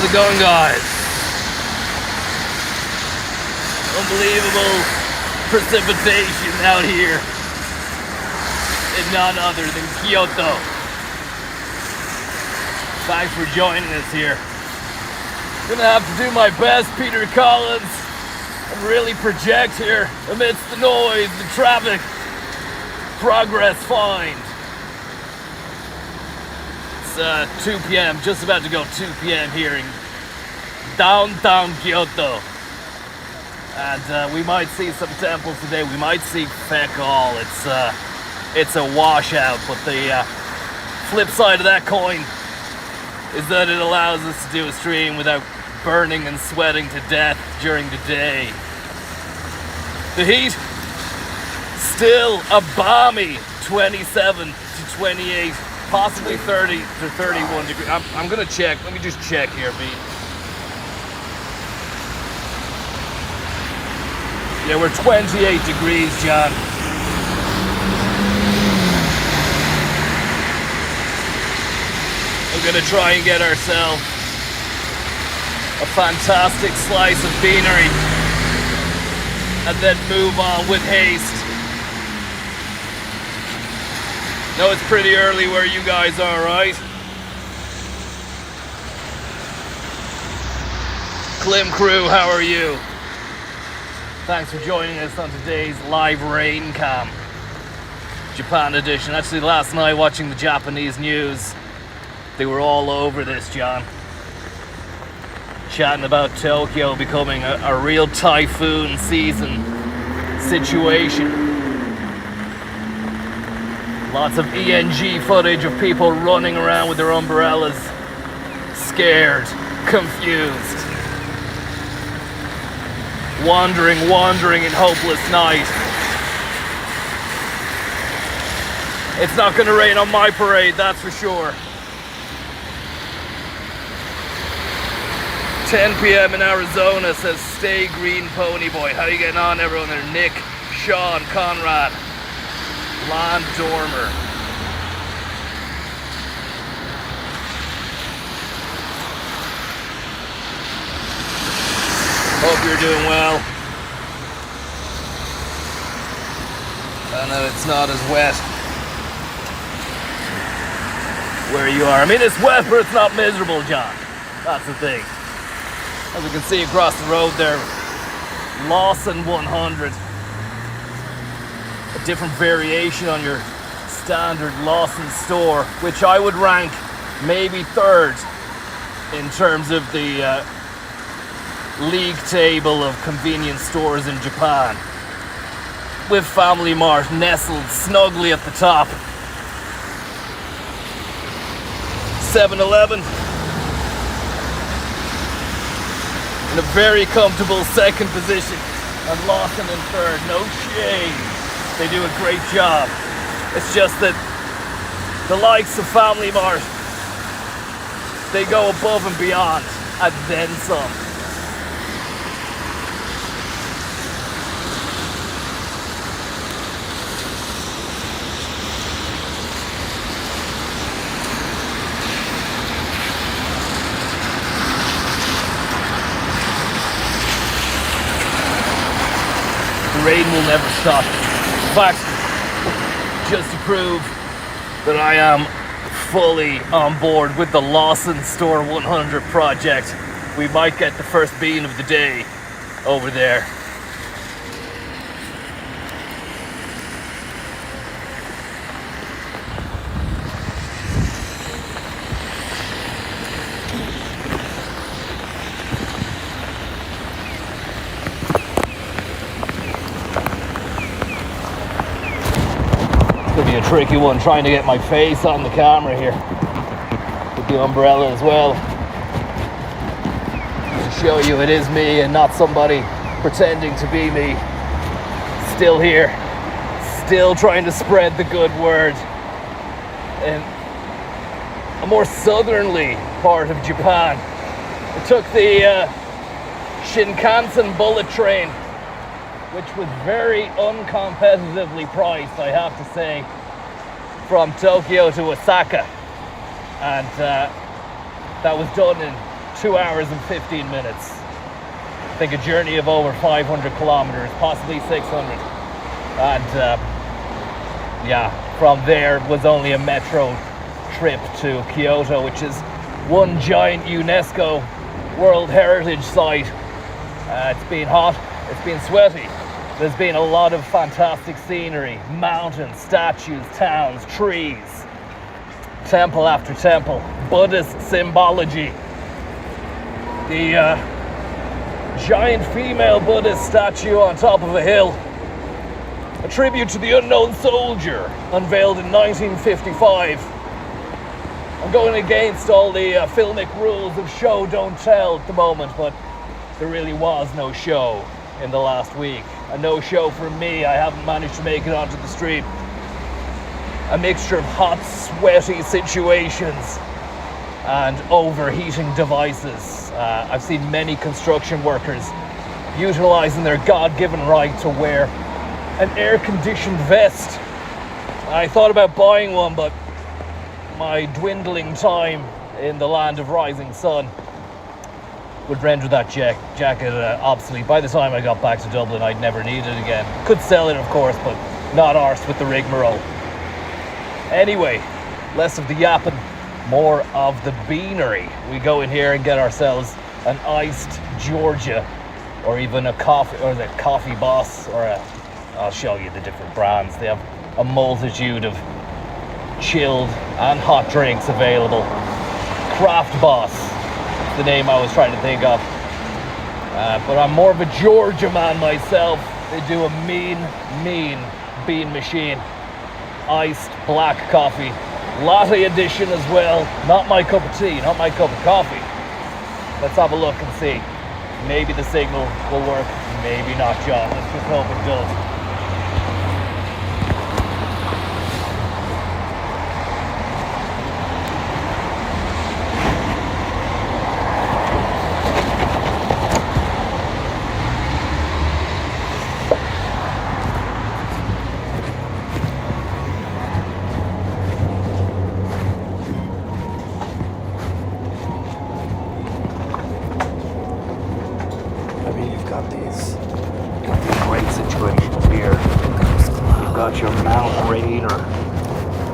How's it going, guys? Unbelievable precipitation out here in none other than Kyoto. Thanks for joining us here. Gonna have to do my best, Peter Collins, and really project here amidst the noise, the traffic. Progress find. It's 2 p.m., just about to go 2 p.m. here in downtown Kyoto. And we might see some temples today. We might see feck all. It's a washout, but the flip side of that coin is that it allows us to do a stream without burning and sweating to death during the day. The heat, still a balmy 27 to 28, possibly 30 to 31 degrees. I'm gonna check. Let me just check here, Pete. Yeah, we're 28 degrees, John. We're gonna try and get ourselves a fantastic slice of beanery and then move on with haste. No, it's pretty early where you guys are, right? Klim crew, how are you? Thanks for joining us on today's live rain cam, Japan edition. Actually, last night watching the Japanese news, they were all over this, John. Chatting about Tokyo becoming a real typhoon season situation. Lots of ENG footage of people running around with their umbrellas, scared, confused, wandering in hopeless night. It's not gonna rain on my parade, that's for sure. 10 p.m. in Arizona, says Stay Green Pony Boy. How you getting on, everyone there? Nick, Sean, Conrad, Lon Dormer. Hope you're doing well. I know it's not as wet where you are. I mean, it's wet, but it's not miserable, John. That's the thing. As you can see across the road there, Lawson 100. A different variation on your standard Lawson store, which I would rank maybe third in terms of the league table of convenience stores in Japan, with Family Mart nestled snugly at the top. 7-Eleven in a very comfortable second position, and Lawson in third. No shame, they do a great job. It's just that the likes of Family Mart, they go above and beyond, and then some. Rain will never stop. In fact, just to prove that I am fully on board with the Lawson Store 100 project, we might get the first bean of the day over there. Could be a tricky one trying to get my face on the camera here with the umbrella as well, to show you it is me and not somebody pretending to be me. Still here, still trying to spread the good word in a more southerly part of Japan. I took the Shinkansen bullet train, which was very uncompetitively priced, I have to say, from Tokyo to Osaka. And that was done in 2 hours and 15 minutes. I think a journey of over 500 kilometers, possibly 600. And yeah, from there was only a metro trip to Kyoto, which is one giant UNESCO World Heritage Site. It's been hot, it's been sweaty. There's been a lot of fantastic scenery, mountains, statues, towns, trees, temple after temple, Buddhist symbology. The giant female Buddhist statue on top of a hill, a tribute to the unknown soldier, unveiled in 1955. I'm going against all the filmic rules of show don't tell at the moment, but there really was no show in the last week. A no show for me. I haven't managed to make it onto the street. A mixture of hot, sweaty situations and overheating devices. I've seen many construction workers utilizing their God-given right to wear an air-conditioned vest. I thought about buying one, but my dwindling time in the land of rising sun would render that jacket obsolete. By the time I got back to Dublin, I'd never need it again. Could sell it, of course, but not arsed with the rigmarole. Anyway, less of the yapping, more of the beanery. We go in here and get ourselves an iced Georgia, or even a coffee, or the Coffee Boss, or I'll show you the different brands. They have a multitude of chilled and hot drinks available. Craft Boss, the name I was trying to think of. But I'm more of a Georgia man myself. They do a mean bean machine. Iced black coffee. Latte edition as well. Not my cup of tea, not my cup of coffee. Let's have a look and see. Maybe the signal will work, maybe not, John. Let's just hope it does.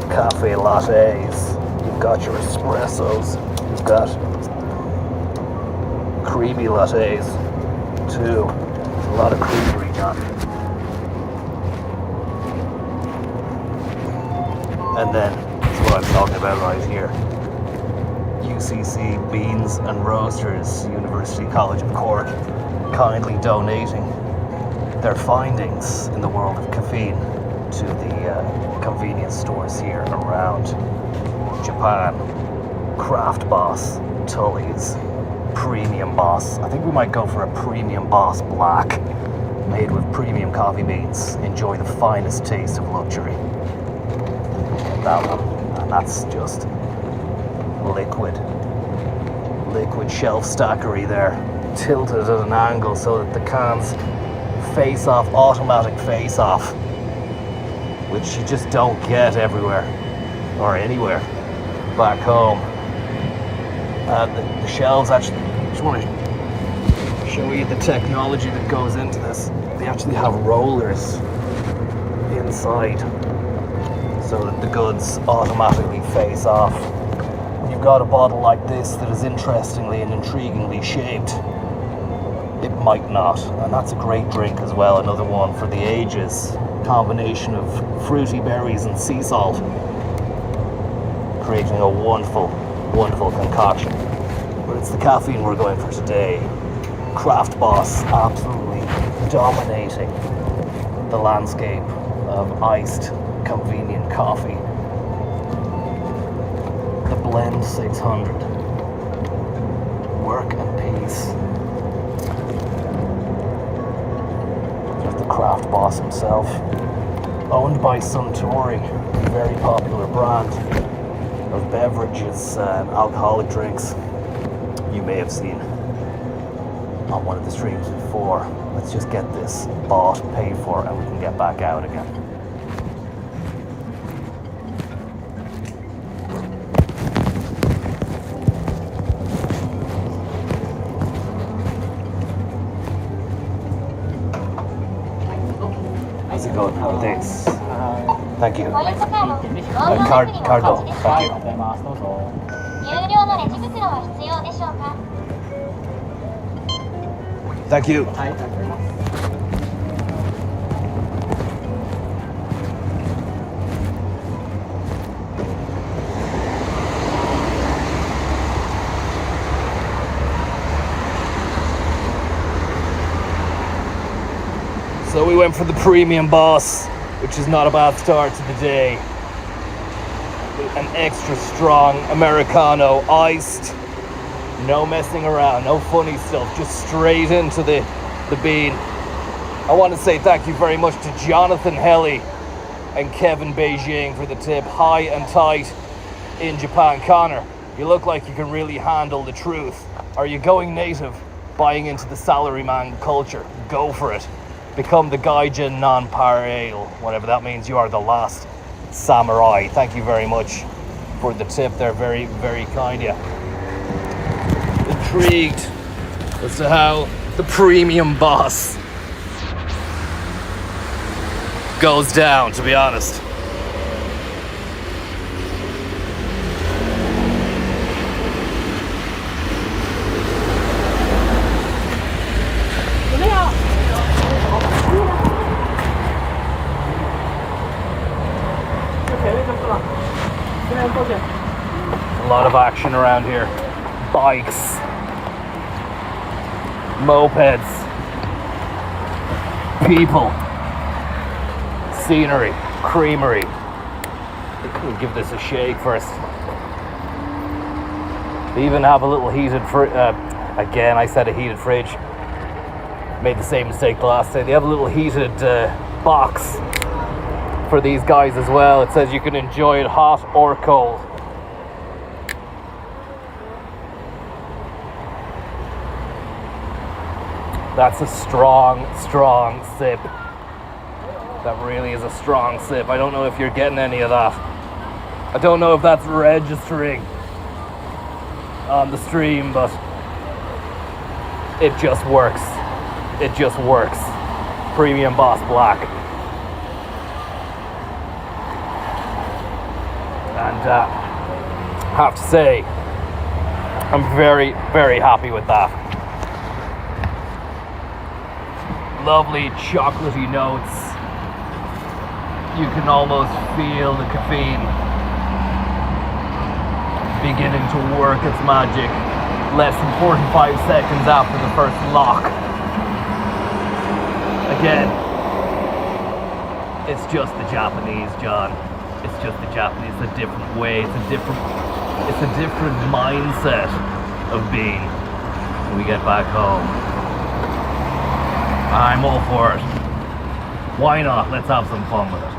Cafe lattes, you've got your espressos, you've got creamy lattes too. There's a lot of creamery done. And then, that's what I'm talking about right here. UCC Beans and Roasters, University College of Cork, kindly donating their findings in the world of caffeine to the convenience stores here around Japan. Craft Boss, Tully's, Premium Boss. I think we might go for a Premium Boss Black, made with premium coffee beans. Enjoy the finest taste of luxury. That one, and that's just liquid shelf stackery there, tilted at an angle so that the cans face off, automatic face off, which you just don't get everywhere or anywhere back home. The shelves, actually, I just want to show you the technology that goes into this. They actually have rollers inside so that the goods automatically face off. When you've got a bottle like this that is interestingly and intriguingly shaped, it might not, and that's a great drink as well. Another one for the ages. Combination of fruity berries and sea salt, creating a wonderful concoction. But it's the caffeine we're going for today. Craft Boss absolutely dominating the landscape of iced convenient coffee. The Blend 600. Work and peace. Craft Boss himself, owned by Suntory, a very popular brand of beverages and alcoholic drinks you may have seen on one of the streams before. Let's just get this bought, paid for, and we can get back out again. good. Thanks. Thank you. ポイントカード、ゴールドカーアプリのカードお持ちですか？ Thank you. 有料のレジ袋は必要でしょうか？ Thank you. So we went for the premium boss, which is not a bad start to the day. An extra strong Americano, iced, no messing around, no funny stuff, just straight into the bean. I want to say thank you very much to Jonathan Helly and Kevin Beijing for the tip. High and tight in Japan. Connor, you look like you can really handle the truth. Are you going native, buying into the salaryman culture? Go for it. Become the Gaijin non-pare, whatever that means. You are the last samurai. Thank you very much for the tip. They're very, very kind of you. Intrigued as to how the premium boss goes down, to be honest. A lot of action around here. Bikes, mopeds, people, scenery, creamery. We'll give this a shake first. They even have a little heated again, I said a heated fridge. Made the same mistake the last day. They have a little heated box for these guys as well. It says you can enjoy it hot or cold. That's a strong, strong sip. That really is a strong sip. I don't know if you're getting any of that. I don't know if that's registering on the stream, but it just works. It just works. Premium Boss Black. And have to say, I'm very, very happy with that. Lovely chocolatey notes. You can almost feel the caffeine beginning to work its magic less than 45 seconds after the first lock. Again, it's just the Japanese, John. It's just the Japanese. It's a different way. It's a different mindset of being when we get back home. I'm all for it. Why not? Let's have some fun with it.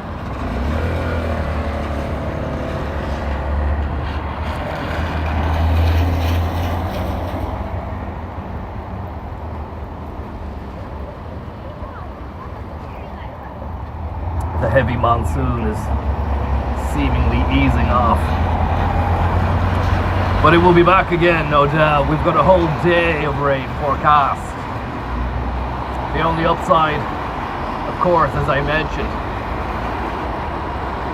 The heavy monsoon is seemingly easing off. But it will be back again, no doubt. We've got a whole day of rain forecast. The only upside, of course, as I mentioned,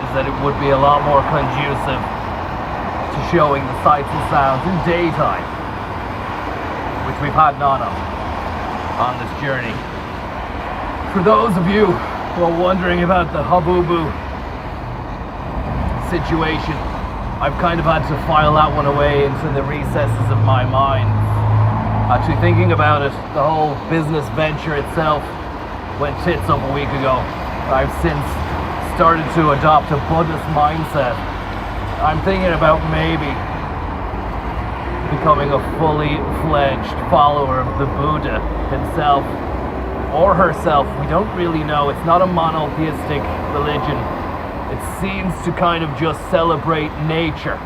is that it would be a lot more conducive to showing the sights and sounds in daytime, which we've had none of on this journey. For those of you who are wondering about the Habubu situation, I've kind of had to file that one away into the recesses of my mind. Actually thinking about it, the whole business venture itself went tits up a week ago. I've since started to adopt a Buddhist mindset. I'm thinking about maybe becoming a fully fledged follower of the Buddha himself or herself. We don't really know. It's not a monotheistic religion. It seems to kind of just celebrate nature.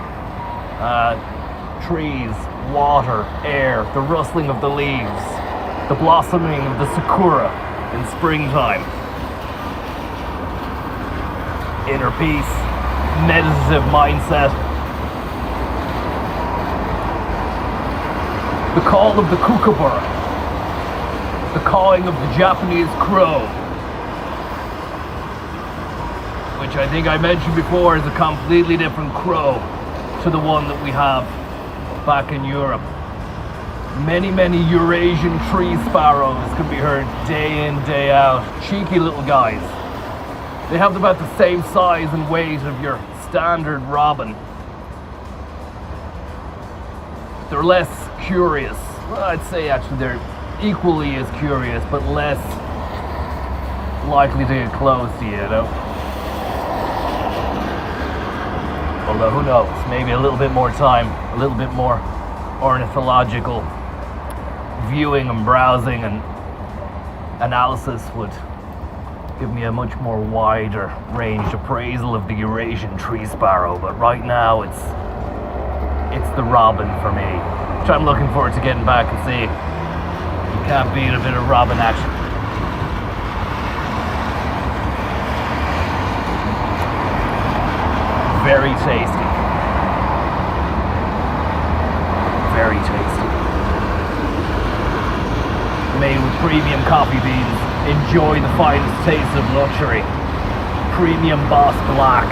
Trees, water, air, the rustling of the leaves, the blossoming of the sakura in springtime. Inner peace, meditative mindset. The call of the kookaburra. The cawing of the Japanese crow. which I think I mentioned before is a completely different crow to the one that we have back in Europe. Many, many Eurasian tree sparrows can be heard day in, day out. Cheeky little guys. They have about the same size and weight of your standard robin. They're less curious. Well, I'd say actually they're equally as curious, but less likely to get close to you, you know? Although, who knows? Maybe a little bit more time, a little bit more ornithological viewing and browsing and analysis would give me a much more wider ranged appraisal of the Eurasian tree sparrow. But right now, it's the robin for me, which I'm looking forward to getting back and see. You can't beat a bit of robin action. Very tasty. Very tasty. Made with premium coffee beans. Enjoy the finest taste of luxury. Premium Boss Black.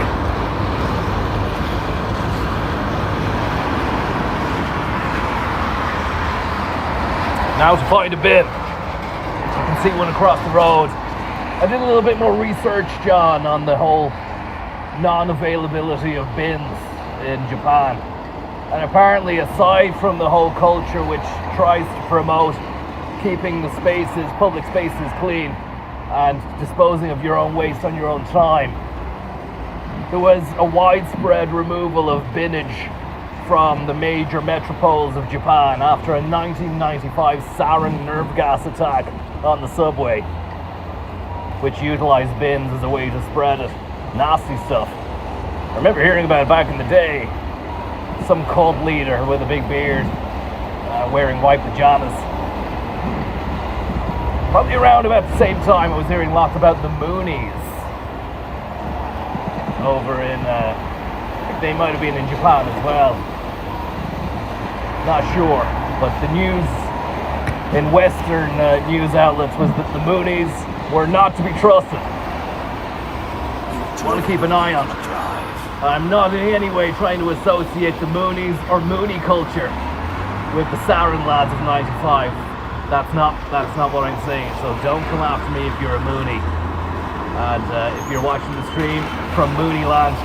Now to find a bin. You can see one across the road. I did a little bit more research, John, on the whole non-availability of bins in Japan. And apparently, aside from the whole culture which tries to promote keeping the spaces, public spaces clean and disposing of your own waste on your own time, there was a widespread removal of binnage from the major metropoles of Japan after a 1995 sarin nerve gas attack on the subway, which utilized bins as a way to spread it. Nasty stuff. I remember hearing about it back in the day. Some cult leader with a big beard, wearing white pajamas. Probably around about the same time I was hearing lots about the Moonies over in, they might have been in Japan as well. Not sure, but the news in Western news outlets was that the Moonies were not to be trusted. I want to keep an eye on them. I'm not in any way trying to associate the Moonies or Moonie culture with the sarin lads of 95. That's not what I'm saying, so don't come after me if you're a Moonie. And if you're watching the stream from Moonie Land,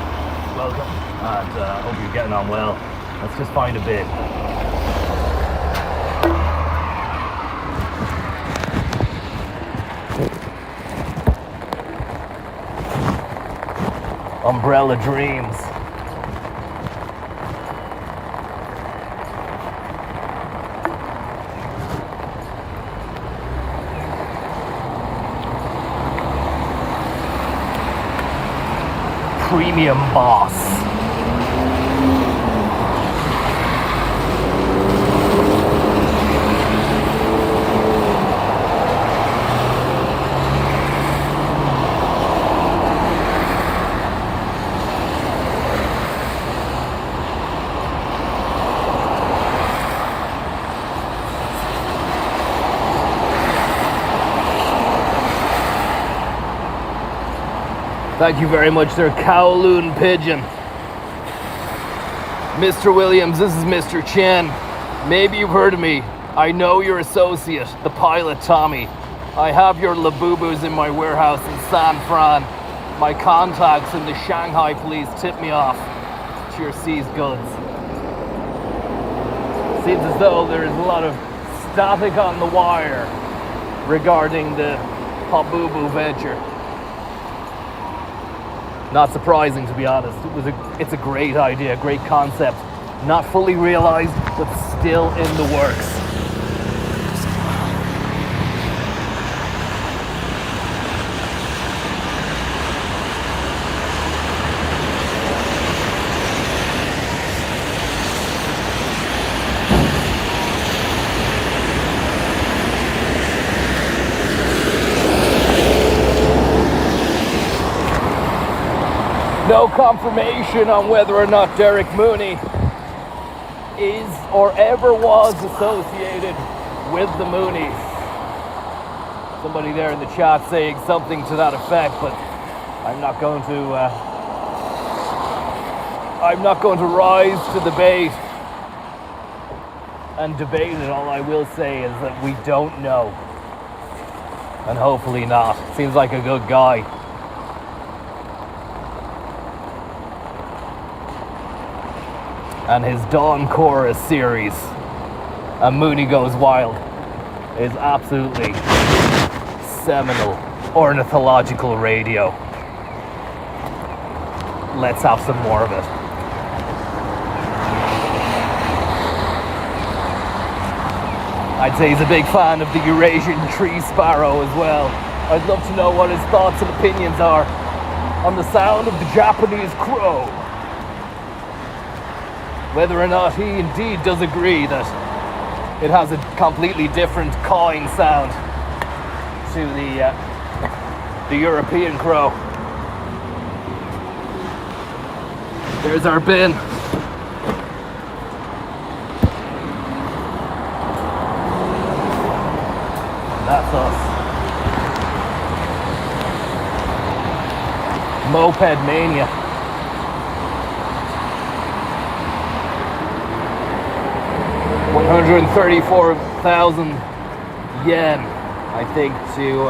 welcome, and I hope you're getting on well. Let's just find a bit. Umbrella Dreams. Premium Boss. Thank you very much, there, Kowloon Pigeon. Mr. Williams, this is Mr. Chen. Maybe you've heard of me. I know your associate, the pilot Tommy. I have your Labubus in my warehouse in San Fran. My contacts in the Shanghai police tipped me off to your seized goods. Seems as though there is a lot of static on the wire regarding the Habubu venture. Not surprising, to be honest. It's a great idea, great concept. Not fully realized, but still in the works. No confirmation on whether or not Derek Mooney is or ever was associated with the Moonies. Somebody there in the chat saying something to that effect, but I'm not going to rise to the bait and debate it. All I will say is that we don't know, and hopefully not. Seems like a good guy. And his Dawn Chorus series, and Mooney Goes Wild, is absolutely seminal ornithological radio. Let's have some more of it. I'd say he's a big fan of the Eurasian tree sparrow as well. I'd love to know what his thoughts and opinions are on the sound of the Japanese crow. Whether or not he indeed does agree that it has a completely different cawing sound to the European crow. There's our bin. That's us. Moped mania. $134,000 yen, I think, to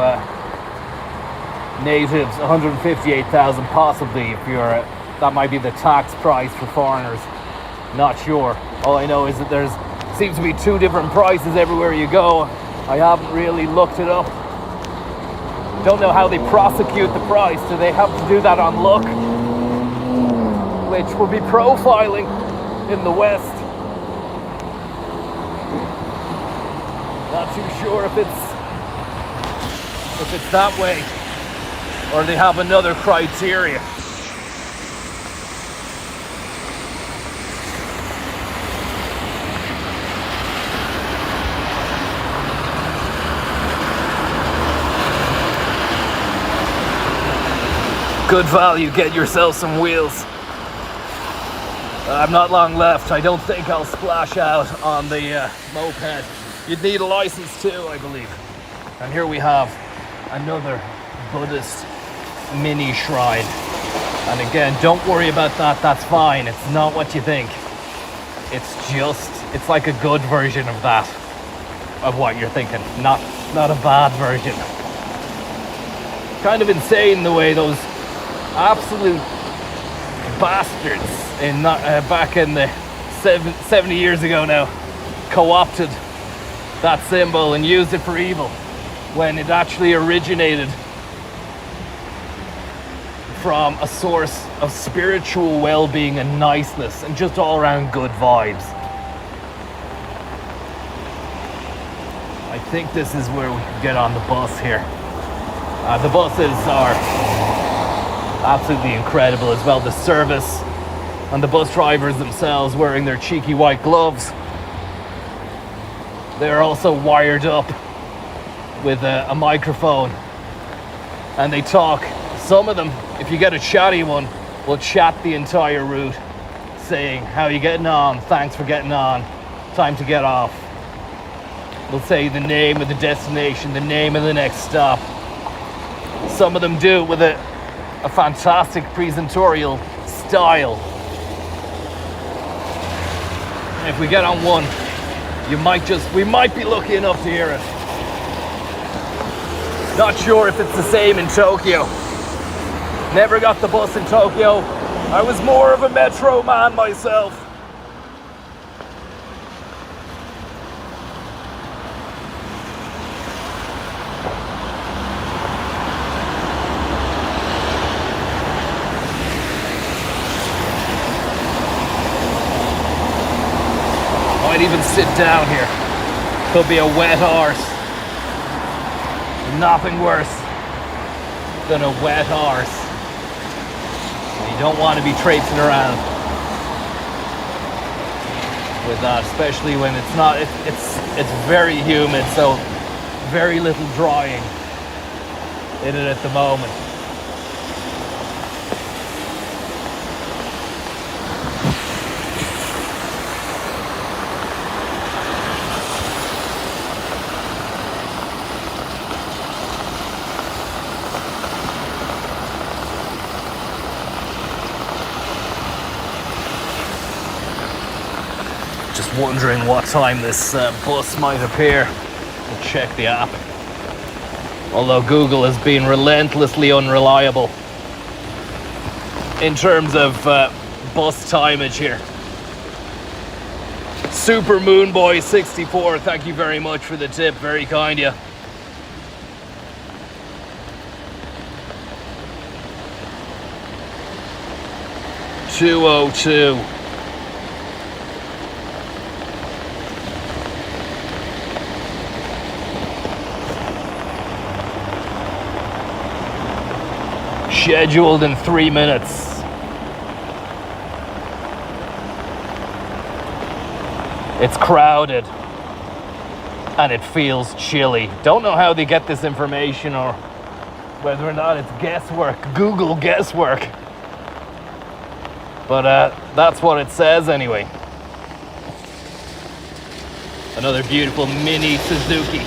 natives. 158,000 possibly if you're. That might be the tax price for foreigners. Not sure. All I know is that there's seems to be two different prices everywhere you go. I haven't really looked it up. Don't know how they prosecute the price. Do they have to do that on luck? Which would be profiling in the West. Not too sure if it's that way, or they have another criteria. Good value, get yourself some wheels. I'm not long left. I don't think I'll splash out on the moped. You'd need a license too, I believe. And here we have another Buddhist mini shrine. And again, don't worry about that, that's fine. It's not what you think. It's like a good version of that, of what you're thinking. Not a bad version. Kind of insane the way those absolute bastards back in the 70 years ago now co-opted that symbol and used it for evil when it actually originated from a source of spiritual well-being and niceness and just all around good vibes. I think this is where we can get on the bus here. The buses are absolutely incredible as well. The service and the bus drivers themselves wearing their cheeky white gloves. They're also wired up with a microphone and they talk. Some of them, if you get a chatty one, will chat the entire route saying, how are you getting on? Thanks for getting on. Time to get off. They'll say the name of the destination, the name of the next stop. Some of them do it with a fantastic presentorial style. And if we get on one, we might be lucky enough to hear it. Not sure if it's the same in Tokyo. Never got the bus in Tokyo. I was more of a metro man myself. Might even sit down here. Could be a wet arse. Nothing worse than a wet arse. You don't want to be traipsing around with that, especially when it's not. It's very humid, so very little drying in it at the moment. Just wondering what time this bus might appear. We'll check the app. Although Google has been relentlessly unreliable in terms of bus timeage here. Super Moon Boy 64, thank you very much for the tip, very kind of you. $2.02. Scheduled in 3 minutes. It's crowded and it feels chilly. Don't know how they get this information or whether or not it's guesswork, Google guesswork. But that's what it says anyway. Another beautiful mini Suzuki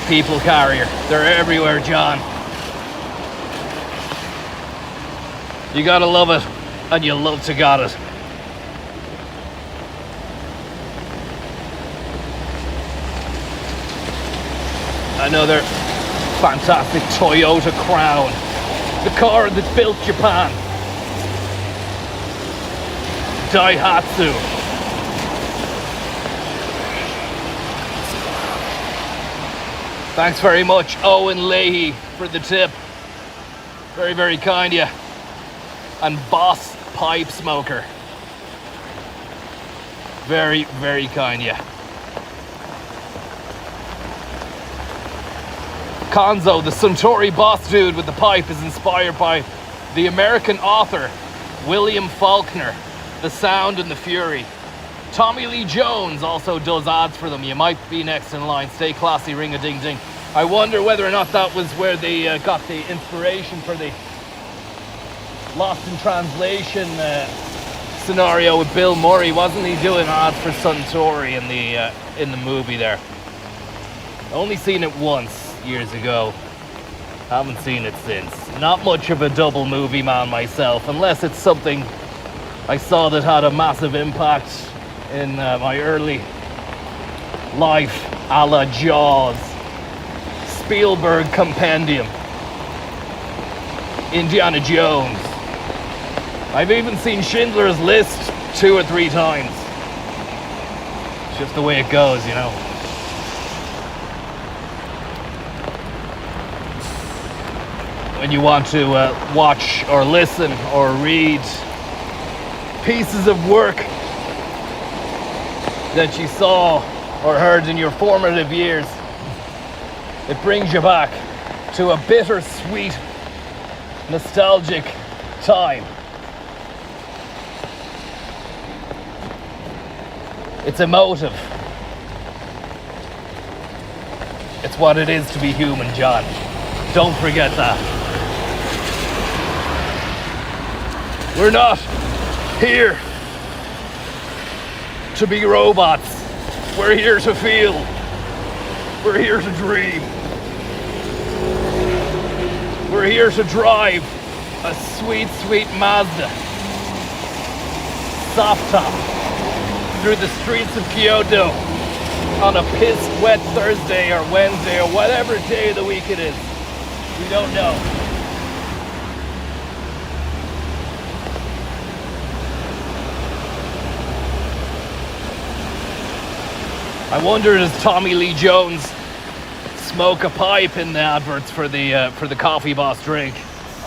people carrier. They're everywhere, John. You gotta love it, and you love to got it. Another fantastic Toyota Crown. The car that built Japan. Daihatsu. Thanks very much, Owen Leahy, for the tip. Very, very kind of you. And Boss Pipe Smoker. Very, very kind of you. Konzo, the Suntory boss dude with the pipe, is inspired by the American author William Faulkner, The Sound and the Fury. Tommy Lee Jones also does ads for them. You might be next in line. Stay classy, ring-a-ding-ding. I wonder whether or not that was where they got the inspiration for the Lost in Translation scenario with Bill Murray. Wasn't he doing ads for Suntory in the movie there? Only seen it once years ago. Haven't seen it since. Not much of a double movie man myself, unless it's something I saw that had a massive impact in my early life, a la Jaws, Spielberg Compendium, Indiana Jones. I've even seen Schindler's List 2 or 3 times. It's just the way it goes, you know. When you want to watch or listen or read pieces of work that you saw or heard in your formative years, it brings you back to a bittersweet, nostalgic time. It's emotive. It's what it is to be human, John. Don't forget that. We're not here to be robots. We're here to feel. We're here to dream. We're here to drive a sweet, sweet Mazda soft top through the streets of Kyoto on a pissed wet Thursday or Wednesday or whatever day of the week it is. We don't know. I wonder, does Tommy Lee Jones smoke a pipe in the adverts for the Coffee Boss drink?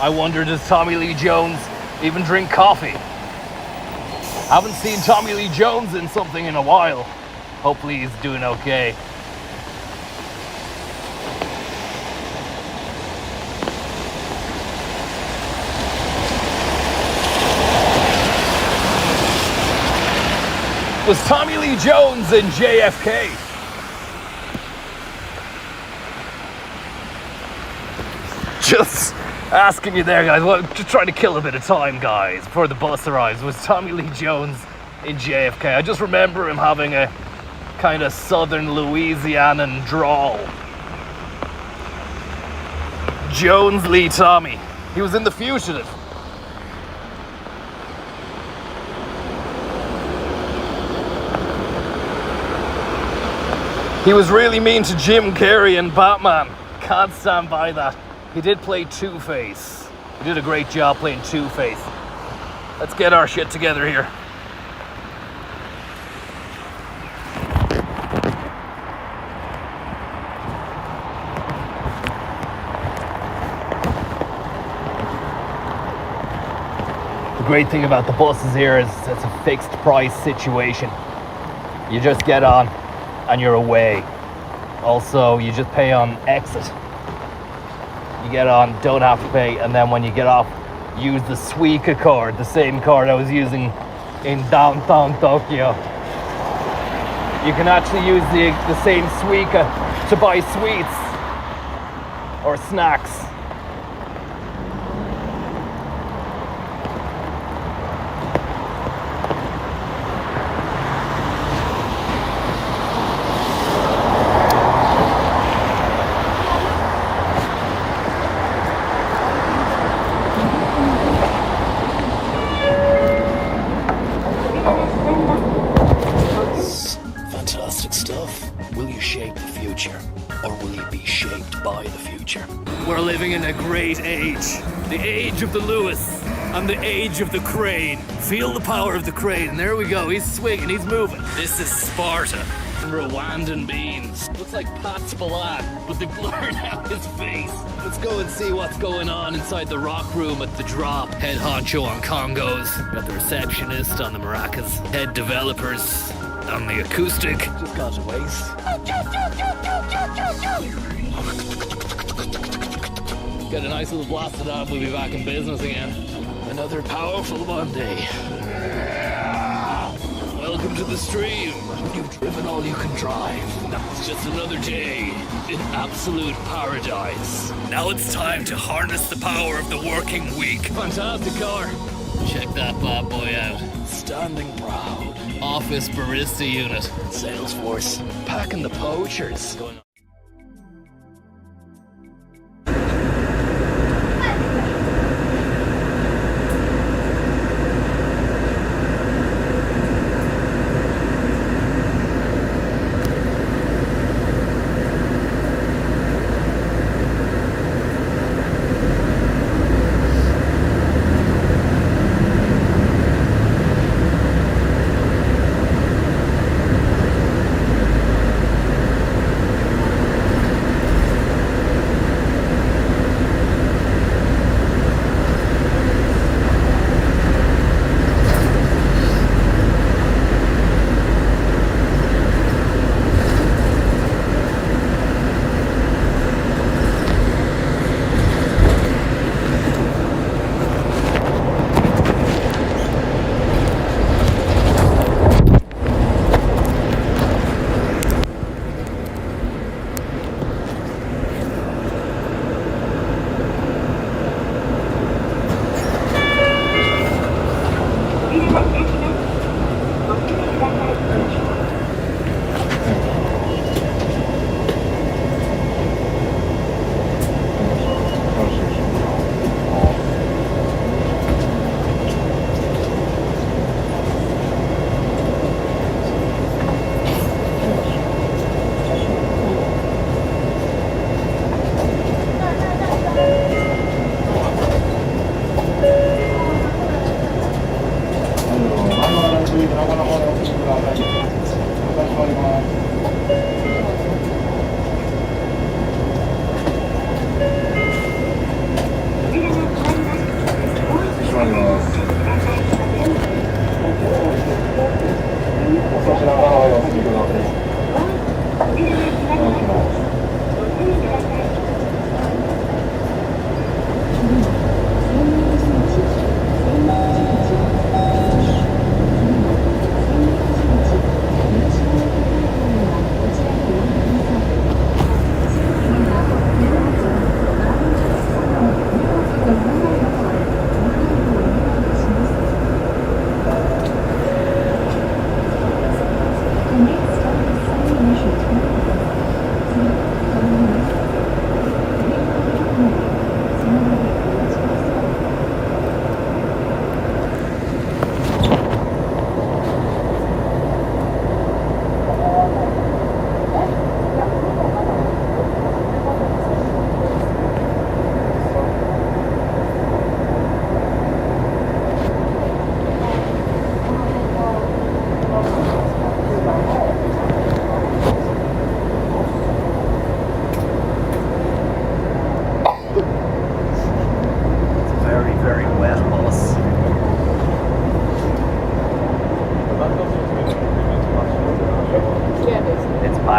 I wonder, does Tommy Lee Jones even drink coffee? Haven't seen Tommy Lee Jones in something in a while. Hopefully he's doing okay. Was Tommy Lee Jones in JFK? Just asking you there, guys. Well, just trying to kill a bit of time, guys, before the bus arrives. Was Tommy Lee Jones in JFK? I just remember him having a kind of southern Louisianan drawl. Jones Lee Tommy. He was in The Fugitive. He was really mean to Jim Carrey and Batman. Can't stand by that. He did play Two-Face. He did a great job playing Two-Face. Let's get our shit together here. The great thing about the buses here is it's a fixed price situation. You just get on and you're away. Also, you just pay on exit. You get on, don't have to pay, and then when you get off, use the Suica card, the same card I was using in downtown Tokyo. You can actually use the same Suica to buy sweets or snacks. We're living in a great age. The age of the Lewis and the age of the crane. Feel the power of the crane. And there we go. He's swinging. He's moving. This is Sparta. Rwandan beans. Looks like Pat Spillane, but they blurred out his face. Let's go and see what's going on inside the rock room at the drop. Head honcho on congos. Got the receptionist on the maracas. Head developers on the acoustic. Just got to waste. Get a nice little blasted up, we'll be back in business again. Another powerful Monday. Welcome to the stream. You've driven all you can drive. It's just another day in absolute paradise. Now it's time to harness the power of the working week. Fantastic car. Check that bad boy out. Standing proud. Office barista unit. Salesforce. Packing the poachers.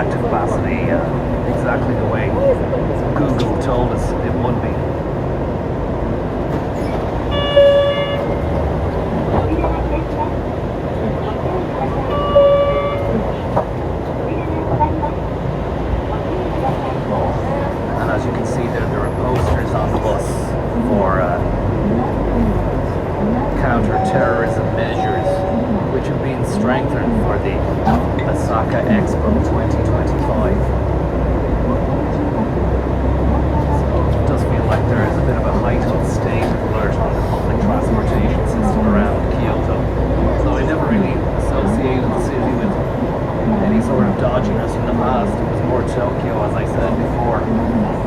active capacity exactly the way Google told us it would be. And as you can see there are posters on the bus for counter-terrorism measures which have been strengthened for the Osaka Expo 2025. It does feel like there is a bit of a heightened state of alert on the public transportation system around Kyoto. So I never really associated the city with any sort of dodginess in the past. It was more Tokyo, as I said before.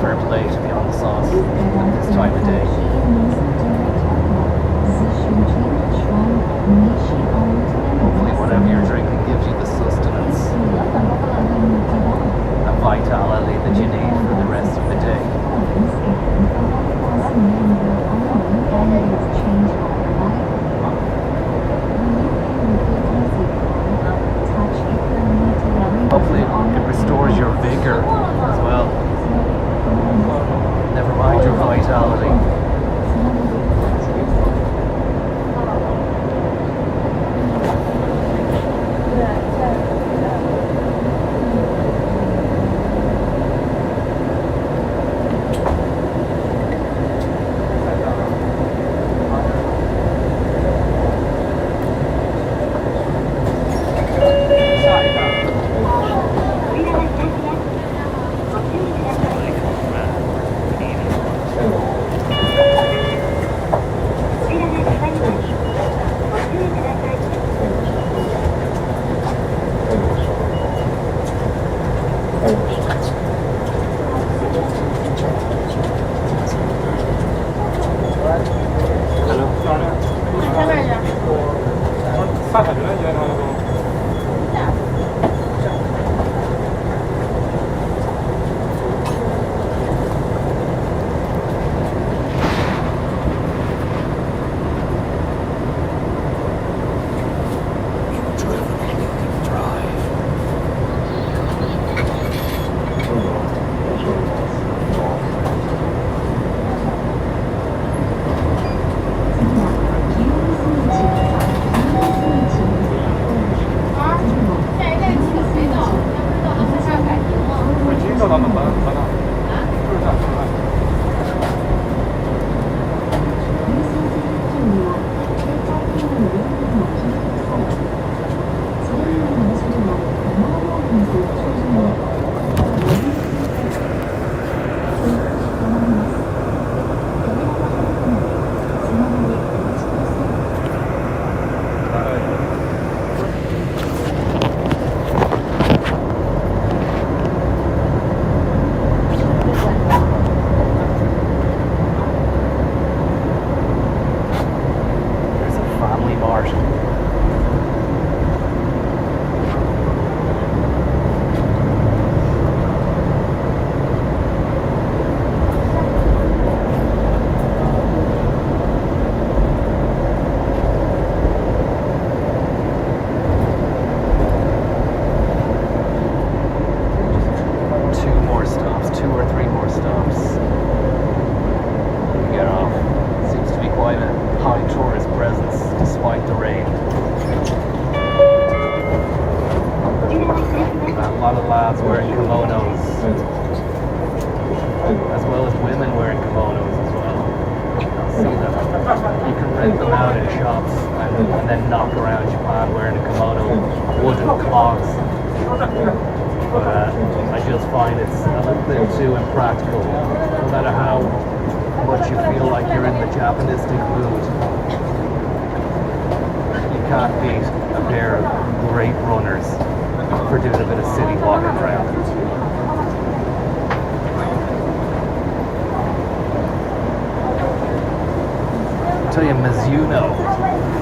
fair play to be on the sauce at this time of day. Hopefully whatever you're drinking gives you the sustenance and vitality that you need for the rest of the day. Hopefully it restores your vigor as well. Never mind your vitality.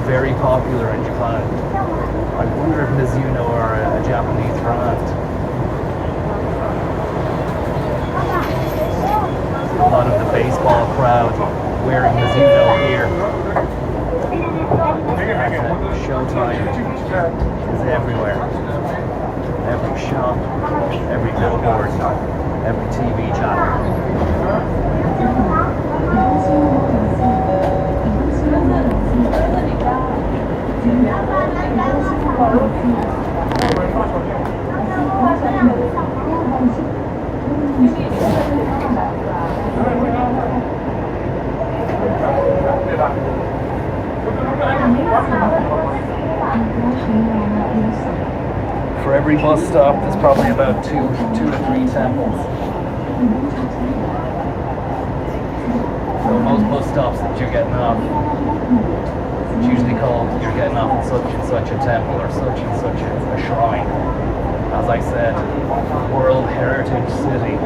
Very popular in Japan. I wonder if Mizuno are a Japanese brand. A lot of the baseball crowd wearing Mizuno gear. Showtime is everywhere. Every shop, every billboard, every TV channel. For every bus stop, there's probably about two to three temples. So most bus stops that you're getting off, it's usually called you're getting off in such and such a temple or such and such a shrine. As I said, World Heritage City.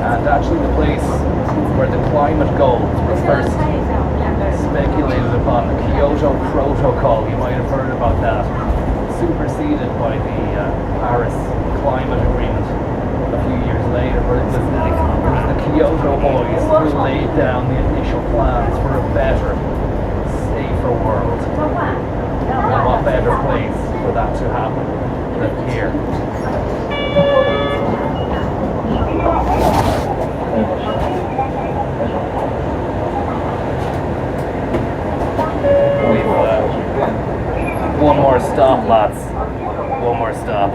And actually the place where the climate goals were first speculated upon, the Kyoto Protocol, you might have heard about that, superseded by the Paris Climate Agreement a few years later, but it was the Kyoto boys who laid down the initial plans for a better, safer world. And what better place for that to happen than here? We've one more stop, lads. One more stop.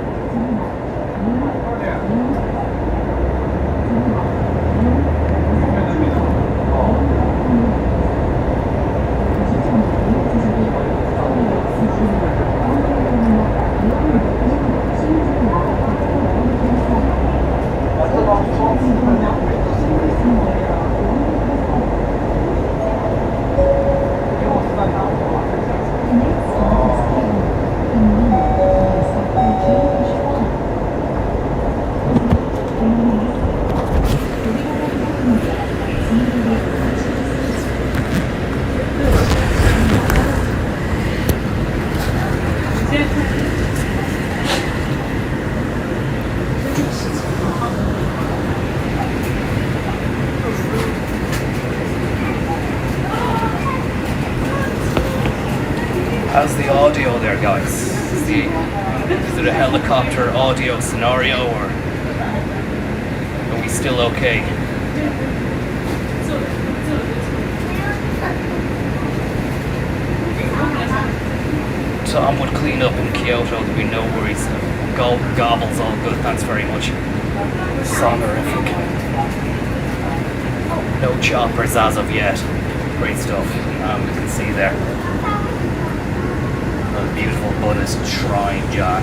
How's the audio there, guys? Is it a helicopter audio scenario, or are we still okay? Tom would clean up in Kyoto, there'd be no worries. Gobbles, all good, thanks very much. Sonorific. No choppers as of yet. Great stuff. You can see there. A beautiful Buddhist shrine, John.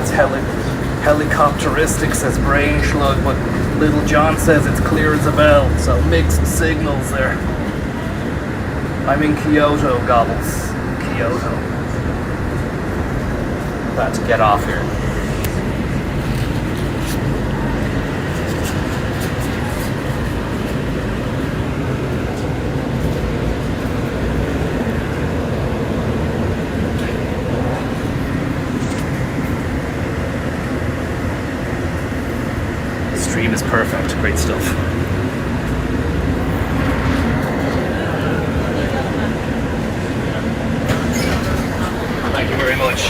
It's helicopteristic, says Brain Slug, but Little John says it's clear as a bell, so mixed signals there. I'm in Kyoto, Gobbles. Kyoto. About to get off here. The stream is perfect, great stuff. Thank you very much.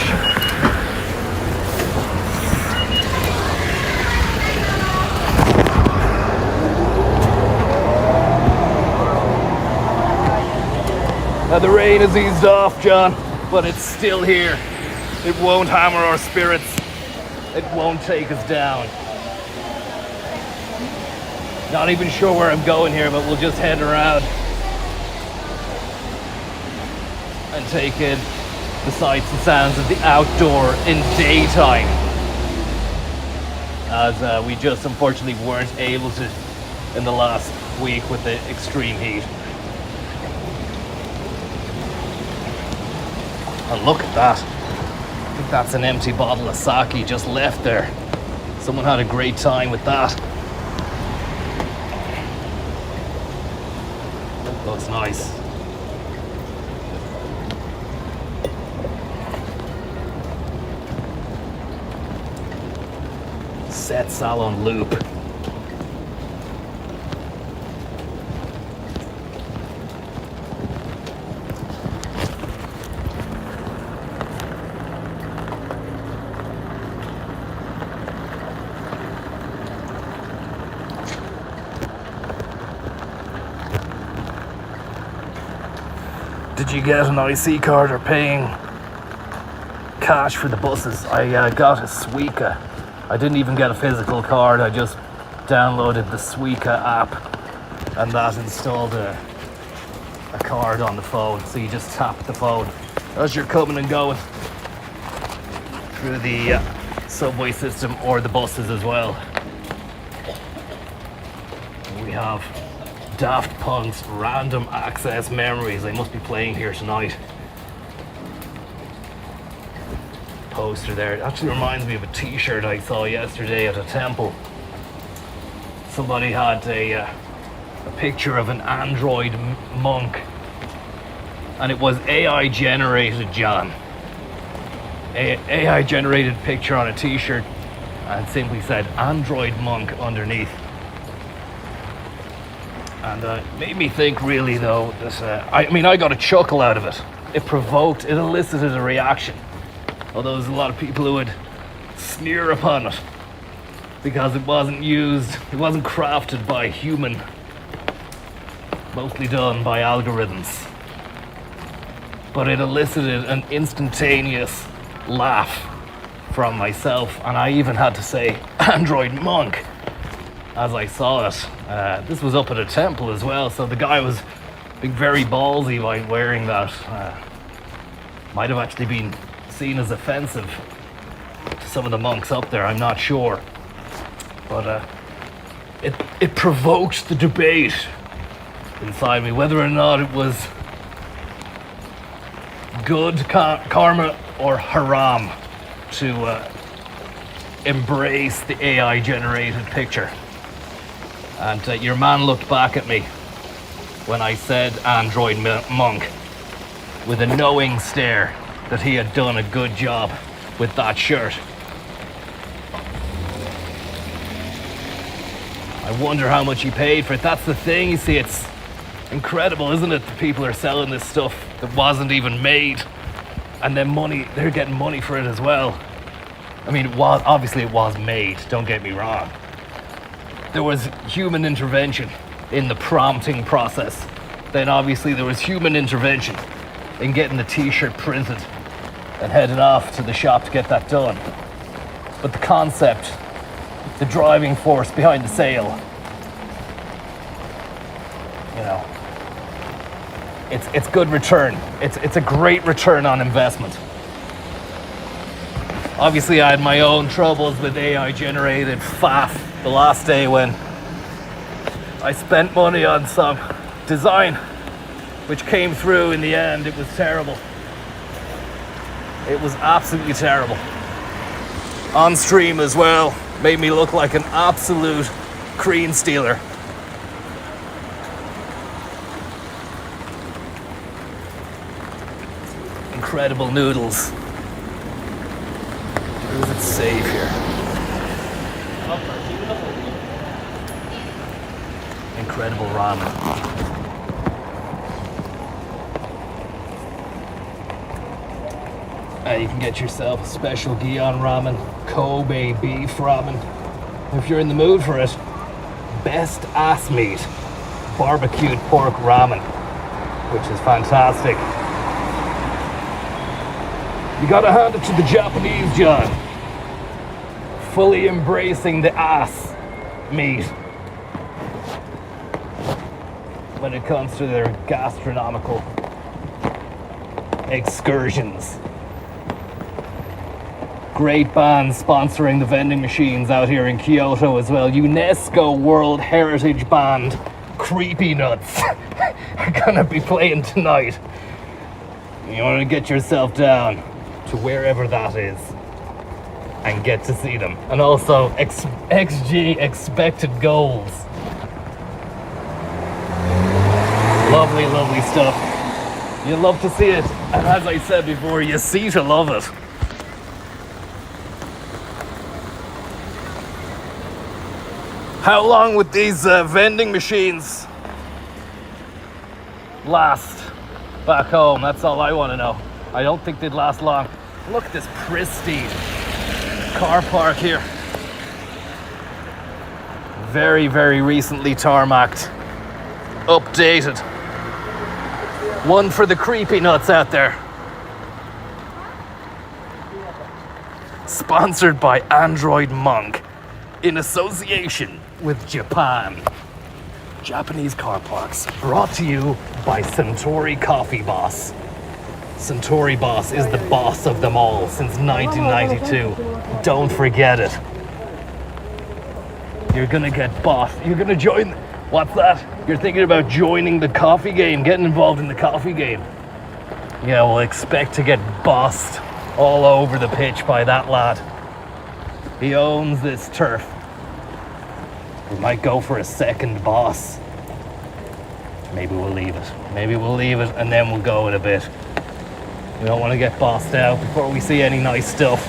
Now the rain has eased off, John, but it's still here. It won't hammer our spirits. It won't take us down. Not even sure where I'm going here, but we'll just head around and take in the sights and sounds of the outdoor in daytime, as we just unfortunately weren't able to in the last week with the extreme heat. And look at that. I think that's an empty bottle of sake just left there. Someone had a great time with that. Looks nice. Set salon loop. Did you get an IC card or paying cash for the buses? I got a Suica. I didn't even get a physical card. I just downloaded the Suica app, and that installed a card on the phone. So you just tap the phone as you're coming and going through the subway system or the buses as well. have Daft Punk's Random Access Memories. They must be playing here tonight. Poster there. It actually reminds me of a t-shirt I saw yesterday at a temple. Somebody had a picture of an android monk, and it was AI generated, John. AI generated picture on a t-shirt, and simply said android monk underneath. And it made me think, really, though, that I got a chuckle out of it. It elicited a reaction. Although there's a lot of people who would sneer upon it because it wasn't crafted by human, mostly done by algorithms. But it elicited an instantaneous laugh from myself, and I even had to say android monk as I saw it. This was up at a temple as well, so the guy was being very ballsy by wearing that. Might have actually been seen as offensive to some of the monks up there, I'm not sure. But it provoked the debate inside me whether or not it was good karma or haram to embrace the AI generated picture. And your man looked back at me when I said android monk with a knowing stare that he had done a good job with that shirt. I wonder how much he paid for it. That's the thing, you see, it's incredible, isn't it? The people are selling this stuff that wasn't even made, and then they're getting money for it as well. I mean, it was made, don't get me wrong. There was human intervention in the prompting process. Then obviously there was human intervention in getting the t-shirt printed and heading off to the shop to get that done. But the concept, the driving force behind the sale, it's good return. It's a great return on investment. Obviously I had my own troubles with AI generated faff the last day when I spent money on some design which came through in the end. It was terrible. It was absolutely terrible. On stream as well, made me look like an absolute cream stealer. Incredible noodles. Who does it save here? Incredible ramen. You can get yourself a special Gion ramen, Kobe beef ramen. If you're in the mood for it, best ass meat, barbecued pork ramen, which is fantastic. You gotta hand it to the Japanese, John. Fully embracing the ass meat when it comes to their gastronomical excursions. Great bands sponsoring the vending machines out here in Kyoto as well. UNESCO World Heritage Band Creepy Nuts are gonna be playing tonight. You wanna get yourself down to wherever that is and get to see them. And also XG expected goals. Lovely, lovely stuff. You love to see it, and as I said before, you see to love it. How long would these vending machines last back home? That's all I want to know. I don't think they'd last long. Look at this pristine car park here. Very, very recently tarmacked, updated. One for the creepy nuts out there. Sponsored by Android Monk in association with Japan. Japanese car parks brought to you by Suntory Coffee Boss. Suntory Boss is the boss of them all since 1992. Don't forget it. You're gonna get bought. You're gonna join What's that? You're thinking about joining the coffee game, getting involved in the coffee game? Yeah, well, expect to get bossed all over the pitch by that lad. He owns this turf. We might go for a second boss. Maybe we'll leave it. Maybe we'll leave it and then we'll go in a bit. We don't want to get bossed out before we see any nice stuff.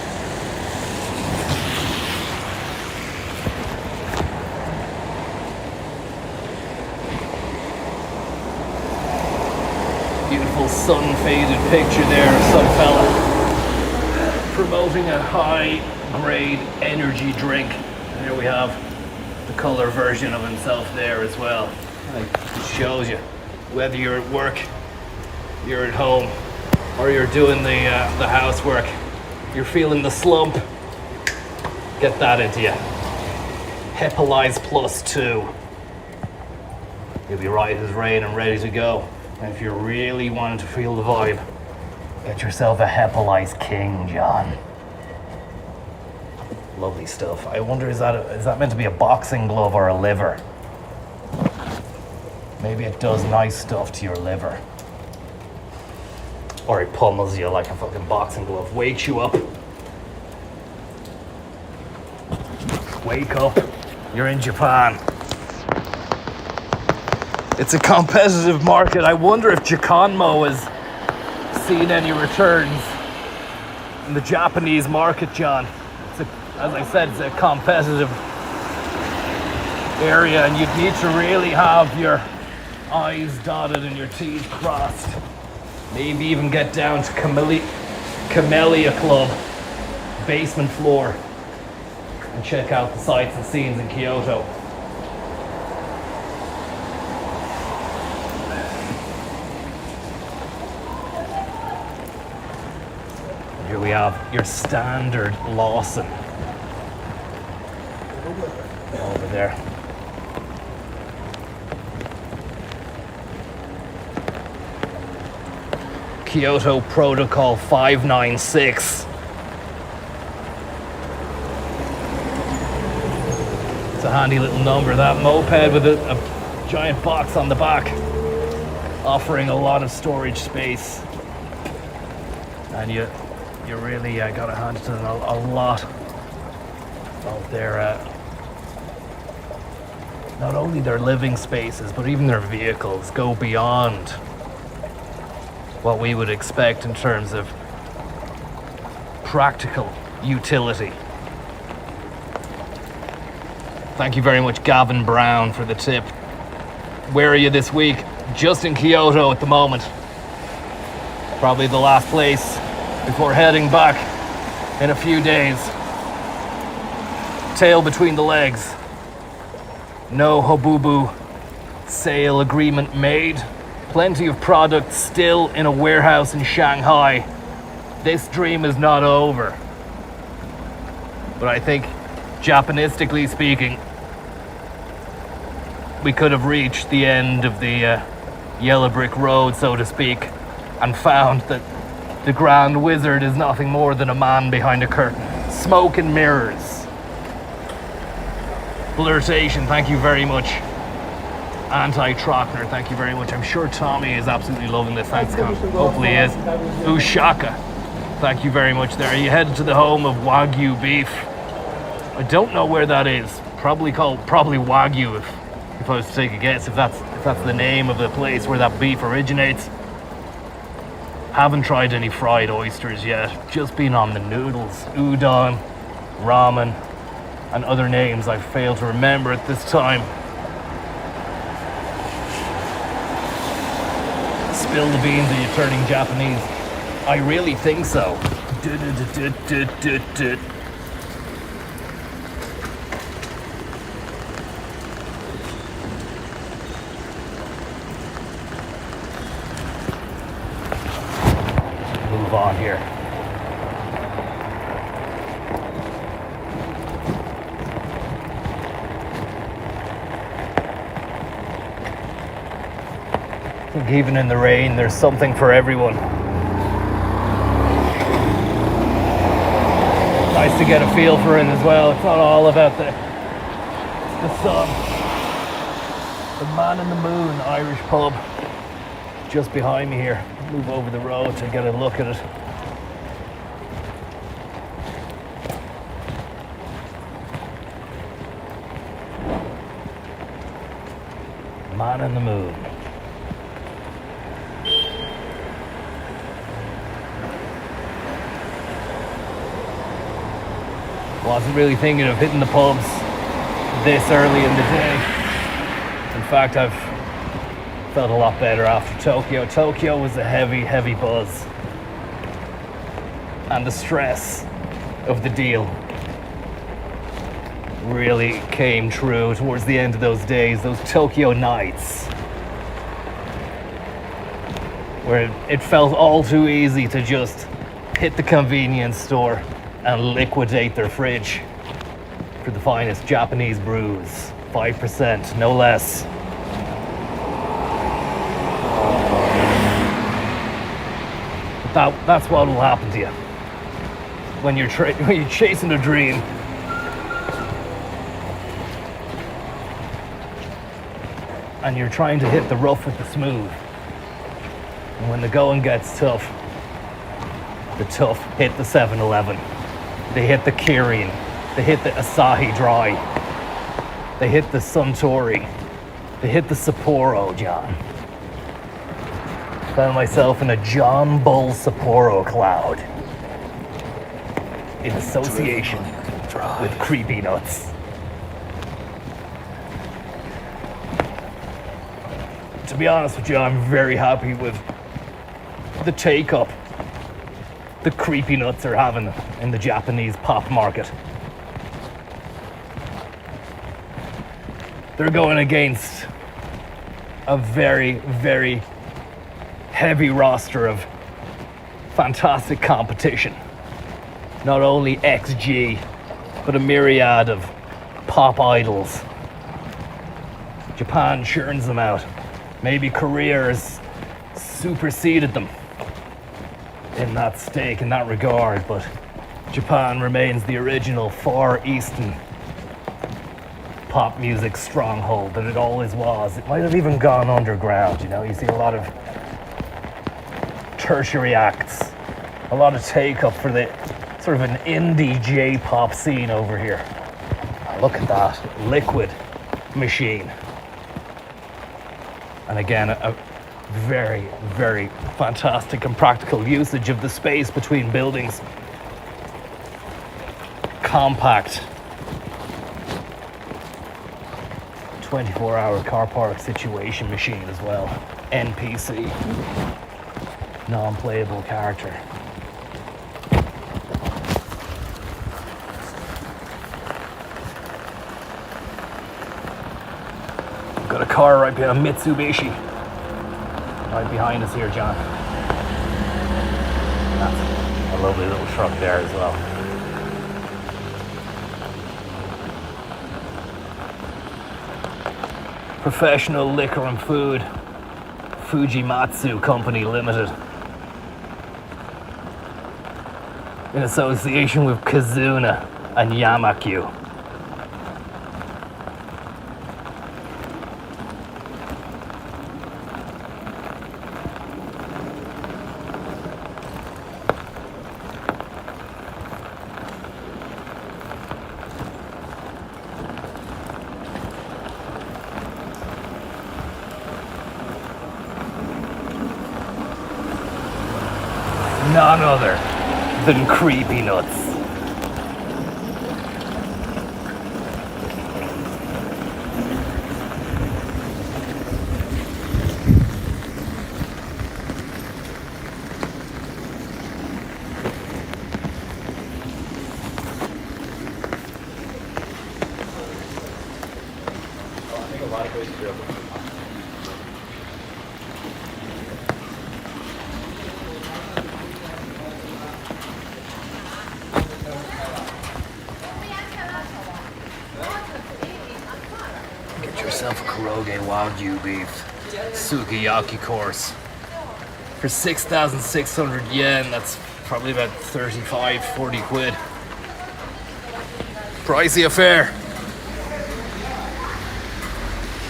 Beautiful sun-faded picture there of some fella promoting a high-grade energy drink. And here we have the colour version of himself there as well. It shows you whether you're at work, you're at home, or you're doing the housework, you're feeling the slump, get that into you. Hepalyze Plus 2. You'll be right as rain and ready to go. And if you're really wanting to feel the vibe, get yourself a Hepalyze King, John. Lovely stuff. I wonder, is that meant to be a boxing glove or a liver? Maybe it does nice stuff to your liver. Or it pummels you like a fucking boxing glove. Wakes you up. Wake up. You're in Japan. It's a competitive market. I wonder if Giaconmo has seen any returns in the Japanese market, John. As I said, it's a competitive area and you'd need to really have your I's dotted and your T's crossed. Maybe even get down to Camellia Club, basement floor, and check out the sights and scenes in Kyoto. And here we have your standard Lawson over there. Kyoto Protocol 596. It's a handy little number. That moped with a giant box on the back, offering a lot of storage space. And you really got to hand to them a lot of their, not only their living spaces, but even their vehicles go beyond what we would expect in terms of practical utility. Thank you very much, Gavin Brown, for the tip. Where are you this week? Just in Kyoto at the moment. Probably the last place before heading back in a few days. Tail between the legs. No Hobubu sale agreement made. Plenty of products still in a warehouse in Shanghai. This dream is not over. But I think, Japanistically speaking, we could have reached the end of the yellow brick road, so to speak, and found that the Grand Wizard is nothing more than a man behind a curtain. Smoke and mirrors. Blurtation, thank you very much. Anti-Trockner, thank you very much. I'm sure Tommy is absolutely loving this. Thanks, Con. Hopefully he is. Ushaka, thank you very much there. Are you headed to the home of Wagyu beef? I don't know where that is. Probably Wagyu if I was to take a guess, if that's the name of the place where that beef originates. Haven't tried any fried oysters yet. Just been on the noodles, udon, ramen, and other names I fail to remember at this time. Spill the beans, are you turning Japanese? I really think so. Move on here. I think even in the rain, there's something for everyone. Nice to get a feel for it as well. It's not all about the sun. The Man in the Moon Irish pub, just behind me here. Move over the road to get a look at it. Man in the Moon. Wasn't really thinking of hitting the pubs this early in the day. In fact, I've felt a lot better after Tokyo. Tokyo was a heavy, heavy buzz. And the stress of the deal really came true towards the end of those days, those Tokyo nights, where it felt all too easy to just hit the convenience store and liquidate their fridge for the finest Japanese brews. 5%, no less. But that's what will happen to you when you're chasing a dream. And you're trying to hit the rough with the smooth. And when the going gets tough, the tough hit the 7-Eleven. They hit the Kirin. They hit the Asahi Dry. They hit the Suntory. They hit the Sapporo, John. Found myself in a John Bull Sapporo cloud. In association with Creepy Nuts. To be honest with you, I'm very happy with the take-up the Creepy Nuts are having in the Japanese pop market. They're going against a very, very heavy roster of fantastic competition. Not only XG, but a myriad of pop idols. Japan churns them out. Maybe Korea has superseded them in that stake, in that regard, but Japan remains the original Far Eastern pop music stronghold that it always was. It might have even gone underground, you know. You see a lot of tertiary acts, a lot of take-up for the sort of an indie J-pop scene over here. Look at that, Liquid Machine. And again, a very, very fantastic and practical usage of the space between buildings. Compact 24-hour car park situation machine as well. NPC, non-playable character. Got a car right behind, a Mitsubishi right behind us here, John. That's a lovely little truck there as well. Professional Liquor and Food, Fujimatsu Company Limited, in association with Kazuna and Yamakyu. None other than Creepy Nuts. Yourself a Kuroge Wagyu beef sukiyaki course for 6,600 yen. That's probably about 35-40 quid. Pricey affair.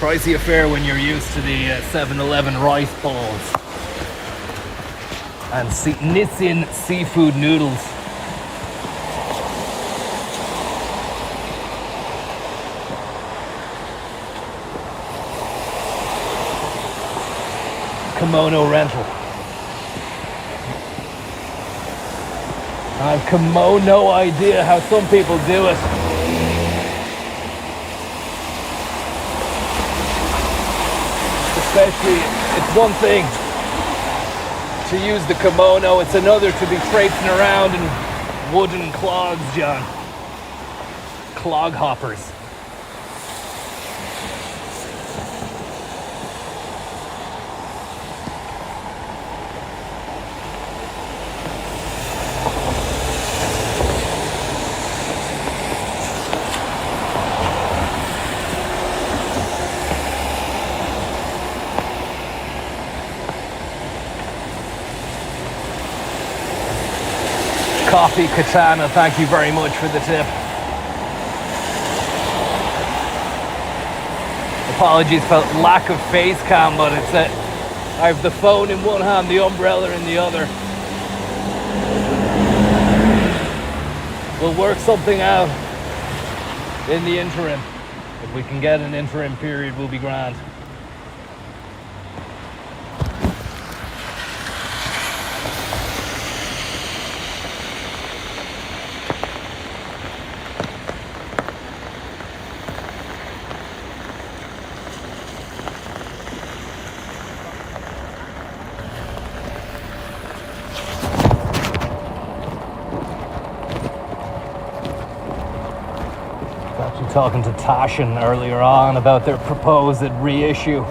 Pricey affair when you're used to the 7-Eleven rice balls and Nissin seafood noodles. Kimono rental. I have no idea how some people do it. Especially, it's one thing to use the kimono, it's another to be traipsing around in wooden clogs, John. Clog hoppers. Coffee Katana, thank you very much for the tip. Apologies for lack of face cam, but it's I have the phone in one hand, the umbrella in the other. We'll work something out in the interim. If we can get an interim period, we'll be grand. Talking to Tashin earlier on about their proposed reissue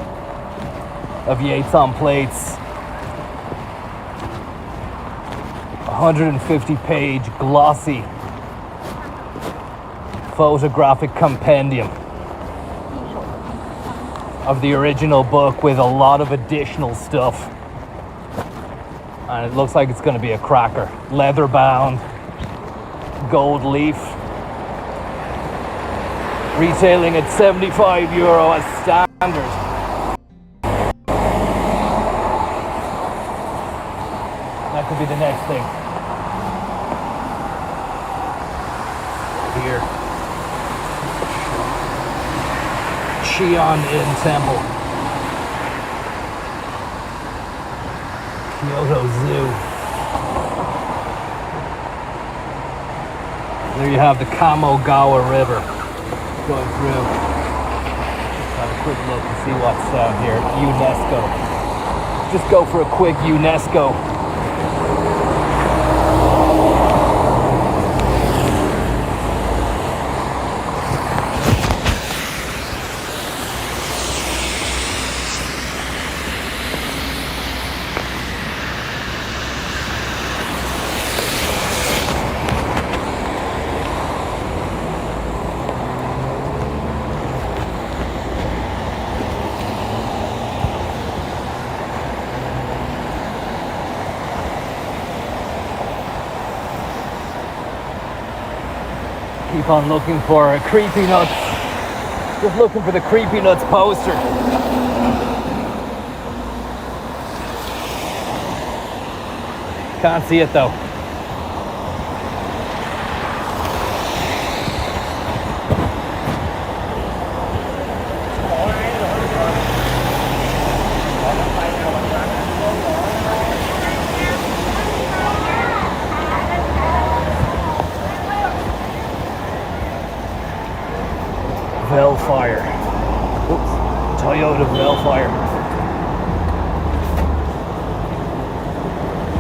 of Yates on Plates. 150-page glossy photographic compendium of the original book with a lot of additional stuff. And it looks like it's going to be a cracker. Leather bound, gold leaf. Retailing at €75 as standard. That could be the next thing. Here. Shion Inn Temple. Kyoto Zoo. There you have the Kamogawa River. Going through. Have a quick look and see what's down here. UNESCO. Just go for a quick UNESCO. Keep on looking for a Creepy Nuts. Just looking for the Creepy Nuts poster. Can't see it though. Velfire. Oops. Toyota Velfire.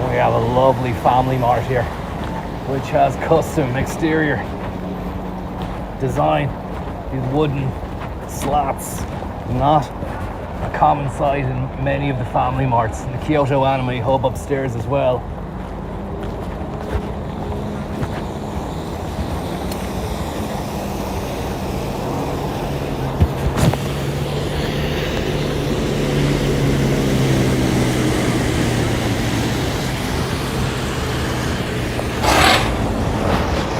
We have a lovely family mart here, which has custom exterior design. These wooden slats, not a common sight in many of the family marts. And the Kyoto Anime Hub upstairs as well.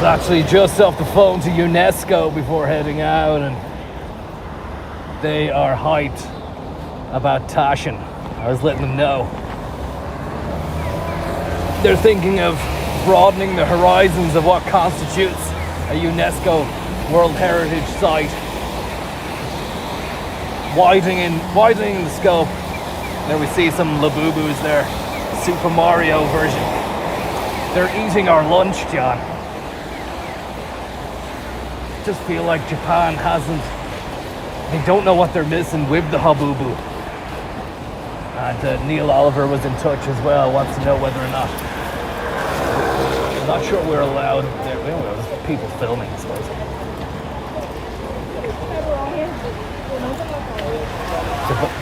Actually just off the phone to UNESCO before heading out, and they are hyped about Tashin. I was letting them know. They're thinking of broadening the horizons of what constitutes a UNESCO World Heritage Site. Widening the scope. There we see some Labubus there. Super Mario version. They're eating our lunch, John. Just feel like Japan they don't know what they're missing with the Habubu. And Neil Oliver was in touch as well, wants to know whether or not. I'm not sure we're allowed. There's people filming, I suppose.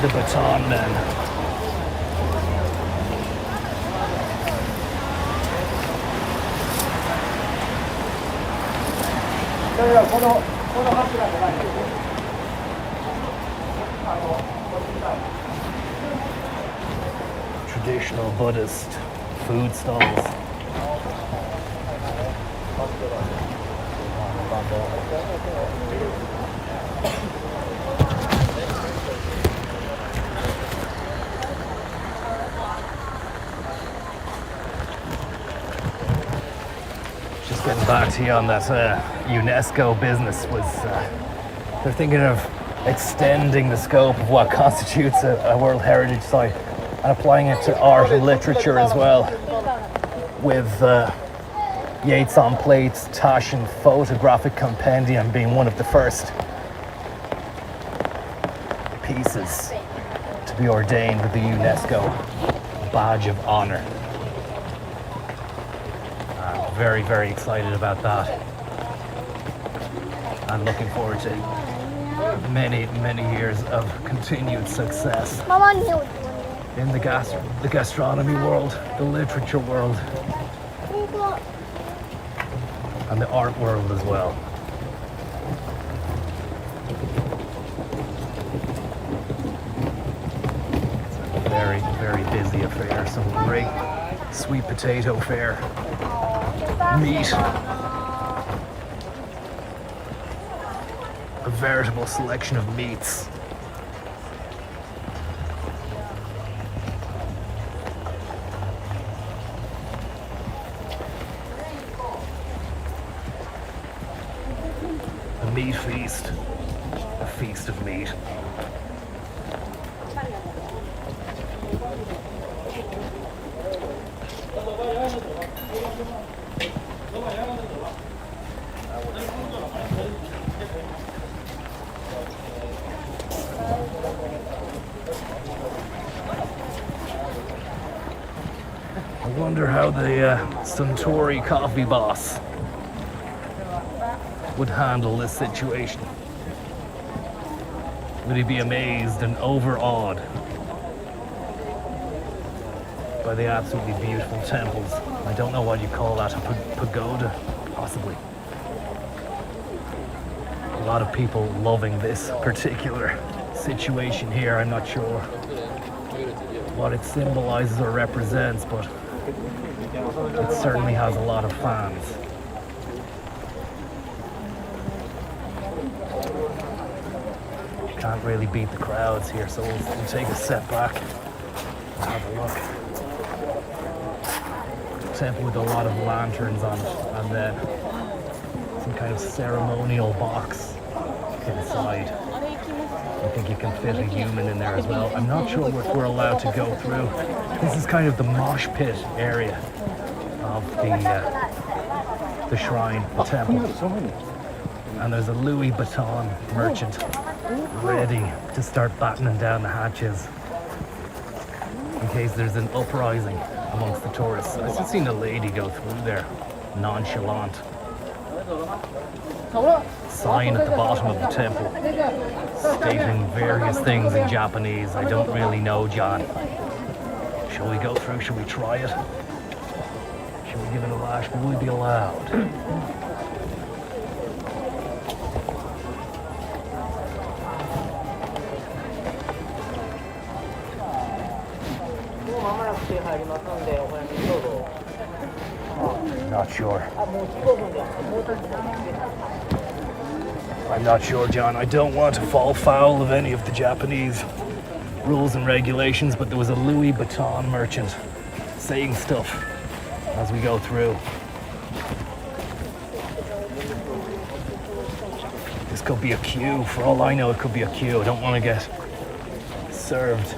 The Baton Men. Traditional Buddhist food stalls. Just getting back to you on that UNESCO business they're thinking of extending the scope of what constitutes a World Heritage Site and applying it to art and literature as well, with Yeats on Plates, Taschen Photographic Compendium being one of the first pieces to be ordained with the UNESCO Badge of Honor. I'm very, very excited about that. I'm looking forward to many, many years of continued success in the gastronomy world, the literature world, and the art world as well. It's a very, very busy affair. Some great sweet potato fare, meat, a veritable selection of meats. A meat feast, a feast of meat. I wonder how the Suntory coffee boss would handle this situation. Would he be amazed and overawed by the absolutely beautiful temples? I don't know what you call that, a pagoda, possibly. A lot of people loving this particular situation here. I'm not sure what it symbolizes or represents, but it certainly has a lot of fans. Can't really beat the crowds here, so we'll take a step back and have a look. Temple with a lot of lanterns on it, and then some kind of ceremonial box inside. I think you can fit a human in there as well. I'm not sure what we're allowed to go through. This is kind of the mosh pit area of the shrine, the temple. And there's a Louis Vuitton merchant ready to start battening down the hatches in case there's an uprising amongst the tourists. I've just seen a lady go through there, nonchalant. Sign at the bottom of the temple stating various things in Japanese. I don't really know, John. Shall we go through? Shall we try it? Shall we give it a lash? Will we be allowed? Not sure. I'm not sure, John. I don't want to fall foul of any of the Japanese rules and regulations, but there was a Louis Vuitton merchant saying stuff as we go through. This could be a queue. For all I know, it could be a queue. I don't want to get served.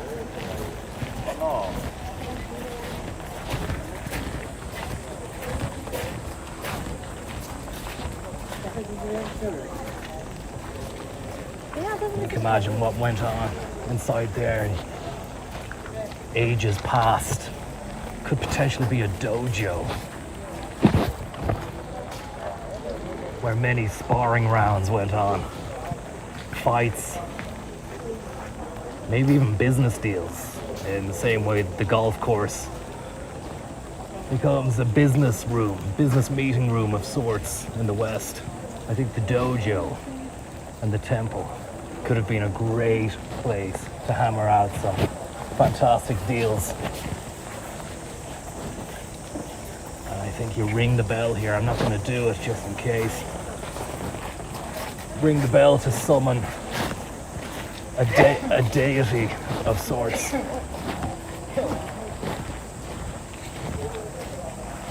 You can imagine what went on inside there. Ages past. Could potentially be a dojo where many sparring rounds went on. Fights. Maybe even business deals. In the same way the golf course becomes a business room, business meeting room of sorts in the West. I think the dojo and the temple could have been a great place to hammer out some fantastic deals. And I think you ring the bell here. I'm not going to do it just in case. Ring the bell to summon a deity of sorts.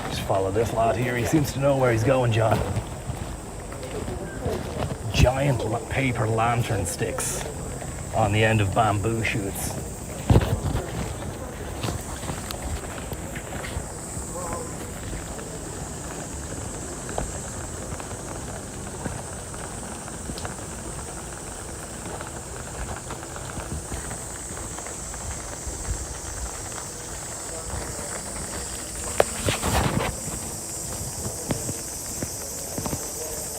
Just follow this lad here. He seems to know where he's going, John. Giant paper lantern sticks on the end of bamboo shoots.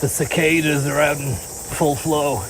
The cicadas are out in full flow.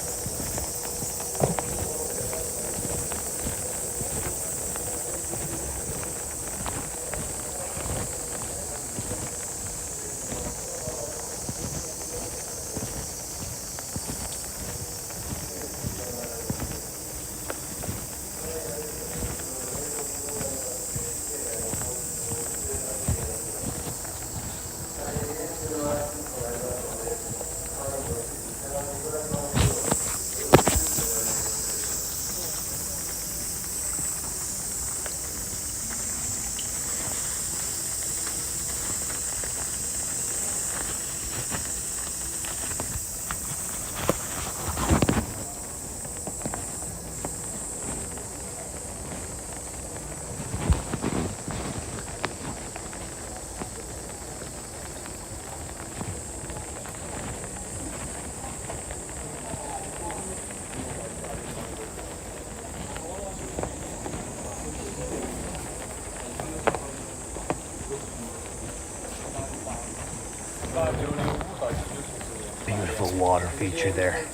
Beautiful water feature there.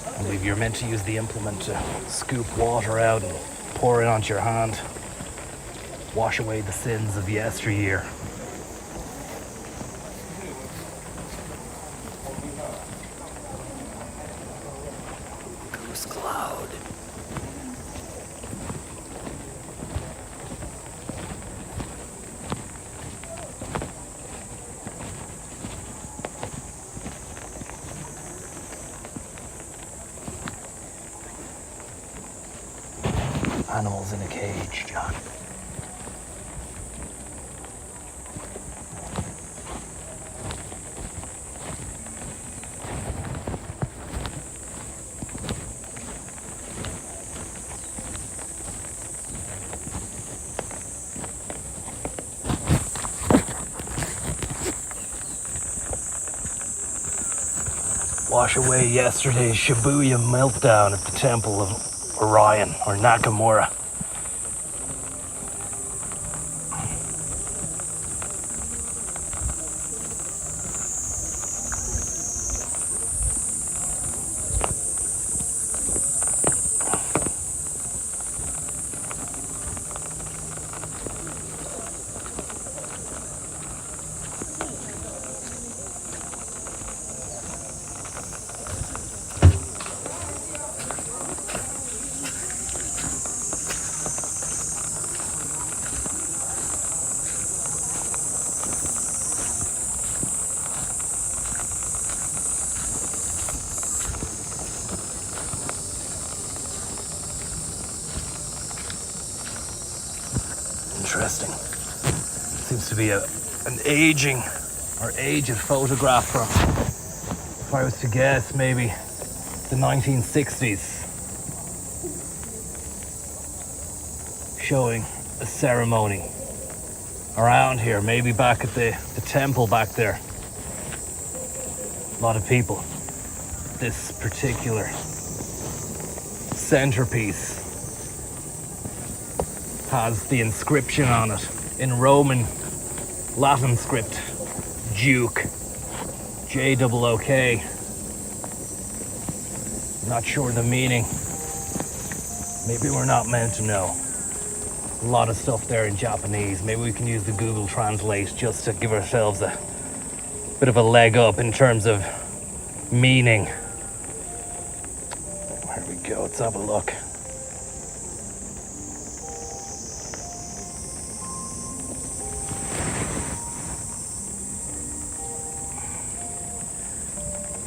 I believe you're meant to use the implement to scoop water out and pour it onto your hand. Wash away the sins of yesteryear. Goose cloud. Animals in a cage, John. Wash away yesterday's Shibuya meltdown at the Temple of Orion, or Nakamura. interesting. Seems to be an aging or aged photograph from, if I was to guess, maybe the 1960s. Showing a ceremony around here, maybe back at the temple back there. A lot of people. This particular centerpiece has the inscription on it in Roman Latin script, Duke, J-O-O-K. Not sure the meaning. Maybe we're not meant to know. A lot of stuff there in Japanese. Maybe we can use the Google Translate just to give ourselves a bit of a leg up in terms of meaning. Here we go, let's have a look.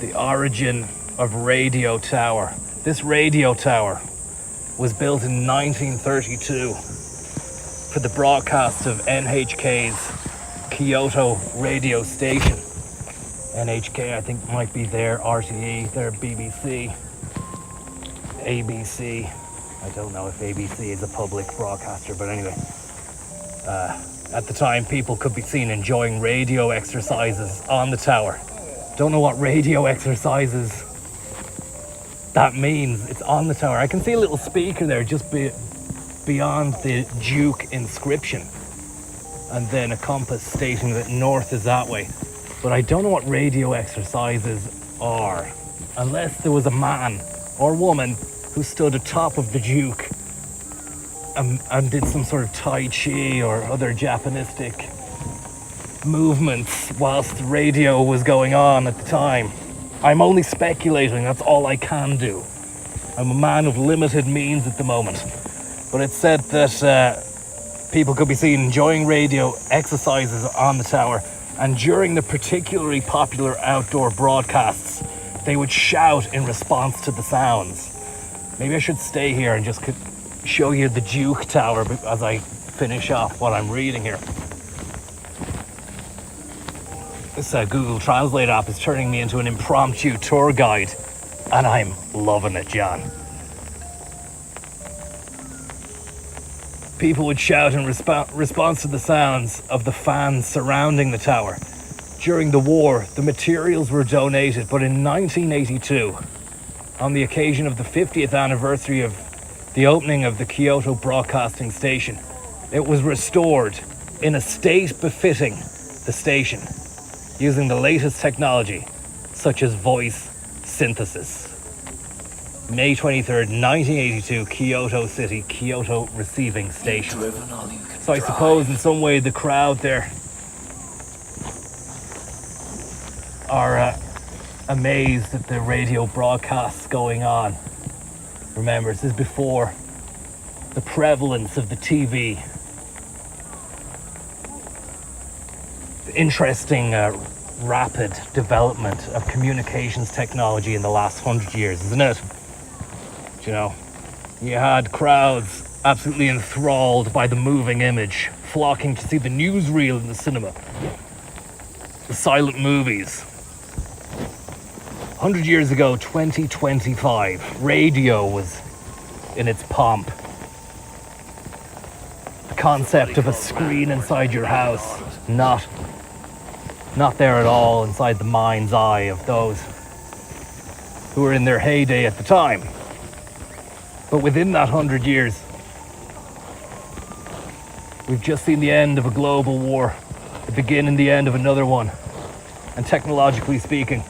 The origin of radio tower. This radio tower was built in 1932 for the broadcast of NHK's Kyoto radio station. NHK, I think, might be their RTE, their BBC, ABC. I don't know if ABC is a public broadcaster, but anyway. At the time, people could be seen enjoying radio exercises on the tower. Don't know what radio exercises that means. It's on the tower. I can see a little speaker there just beyond the Duke inscription, and then a compass stating that north is that way. But I don't know what radio exercises are, unless there was a man or woman who stood atop of the Duke and did some sort of Tai Chi or other Japanistic movements whilst the radio was going on at the time. I'm only speculating, that's all I can do. I'm a man of limited means at the moment. But it said that people could be seen enjoying radio exercises on the tower, and during the particularly popular outdoor broadcasts, they would shout in response to the sounds. Maybe I should stay here and just show you the Duke Tower as I finish off what I'm reading here. This Google Translate app is turning me into an impromptu tour guide, and I'm loving it, John. People would shout in response to the sounds of the fans surrounding the tower. During the war, the materials were donated, but in 1982, on the occasion of the 50th anniversary of the opening of the Kyoto Broadcasting Station, it was restored in a state befitting the station, using the latest technology, such as voice synthesis. May 23rd, 1982, Kyoto City, Kyoto Receiving Station. So I suppose in some way the crowd there are amazed at the radio broadcasts going on. Remember, this is before the prevalence of the TV. The interesting rapid development of communications technology in the last 100 years, isn't it? You know, you had crowds absolutely enthralled by the moving image, flocking to see the newsreel in the cinema, the silent movies. 100 years ago, 2025, radio was in its pomp. The concept of a screen inside your house, not there at all inside the mind's eye of those who were in their heyday at the time. But within that 100 years, we've just seen the end of a global war, the begin and the end of another one. And technologically speaking,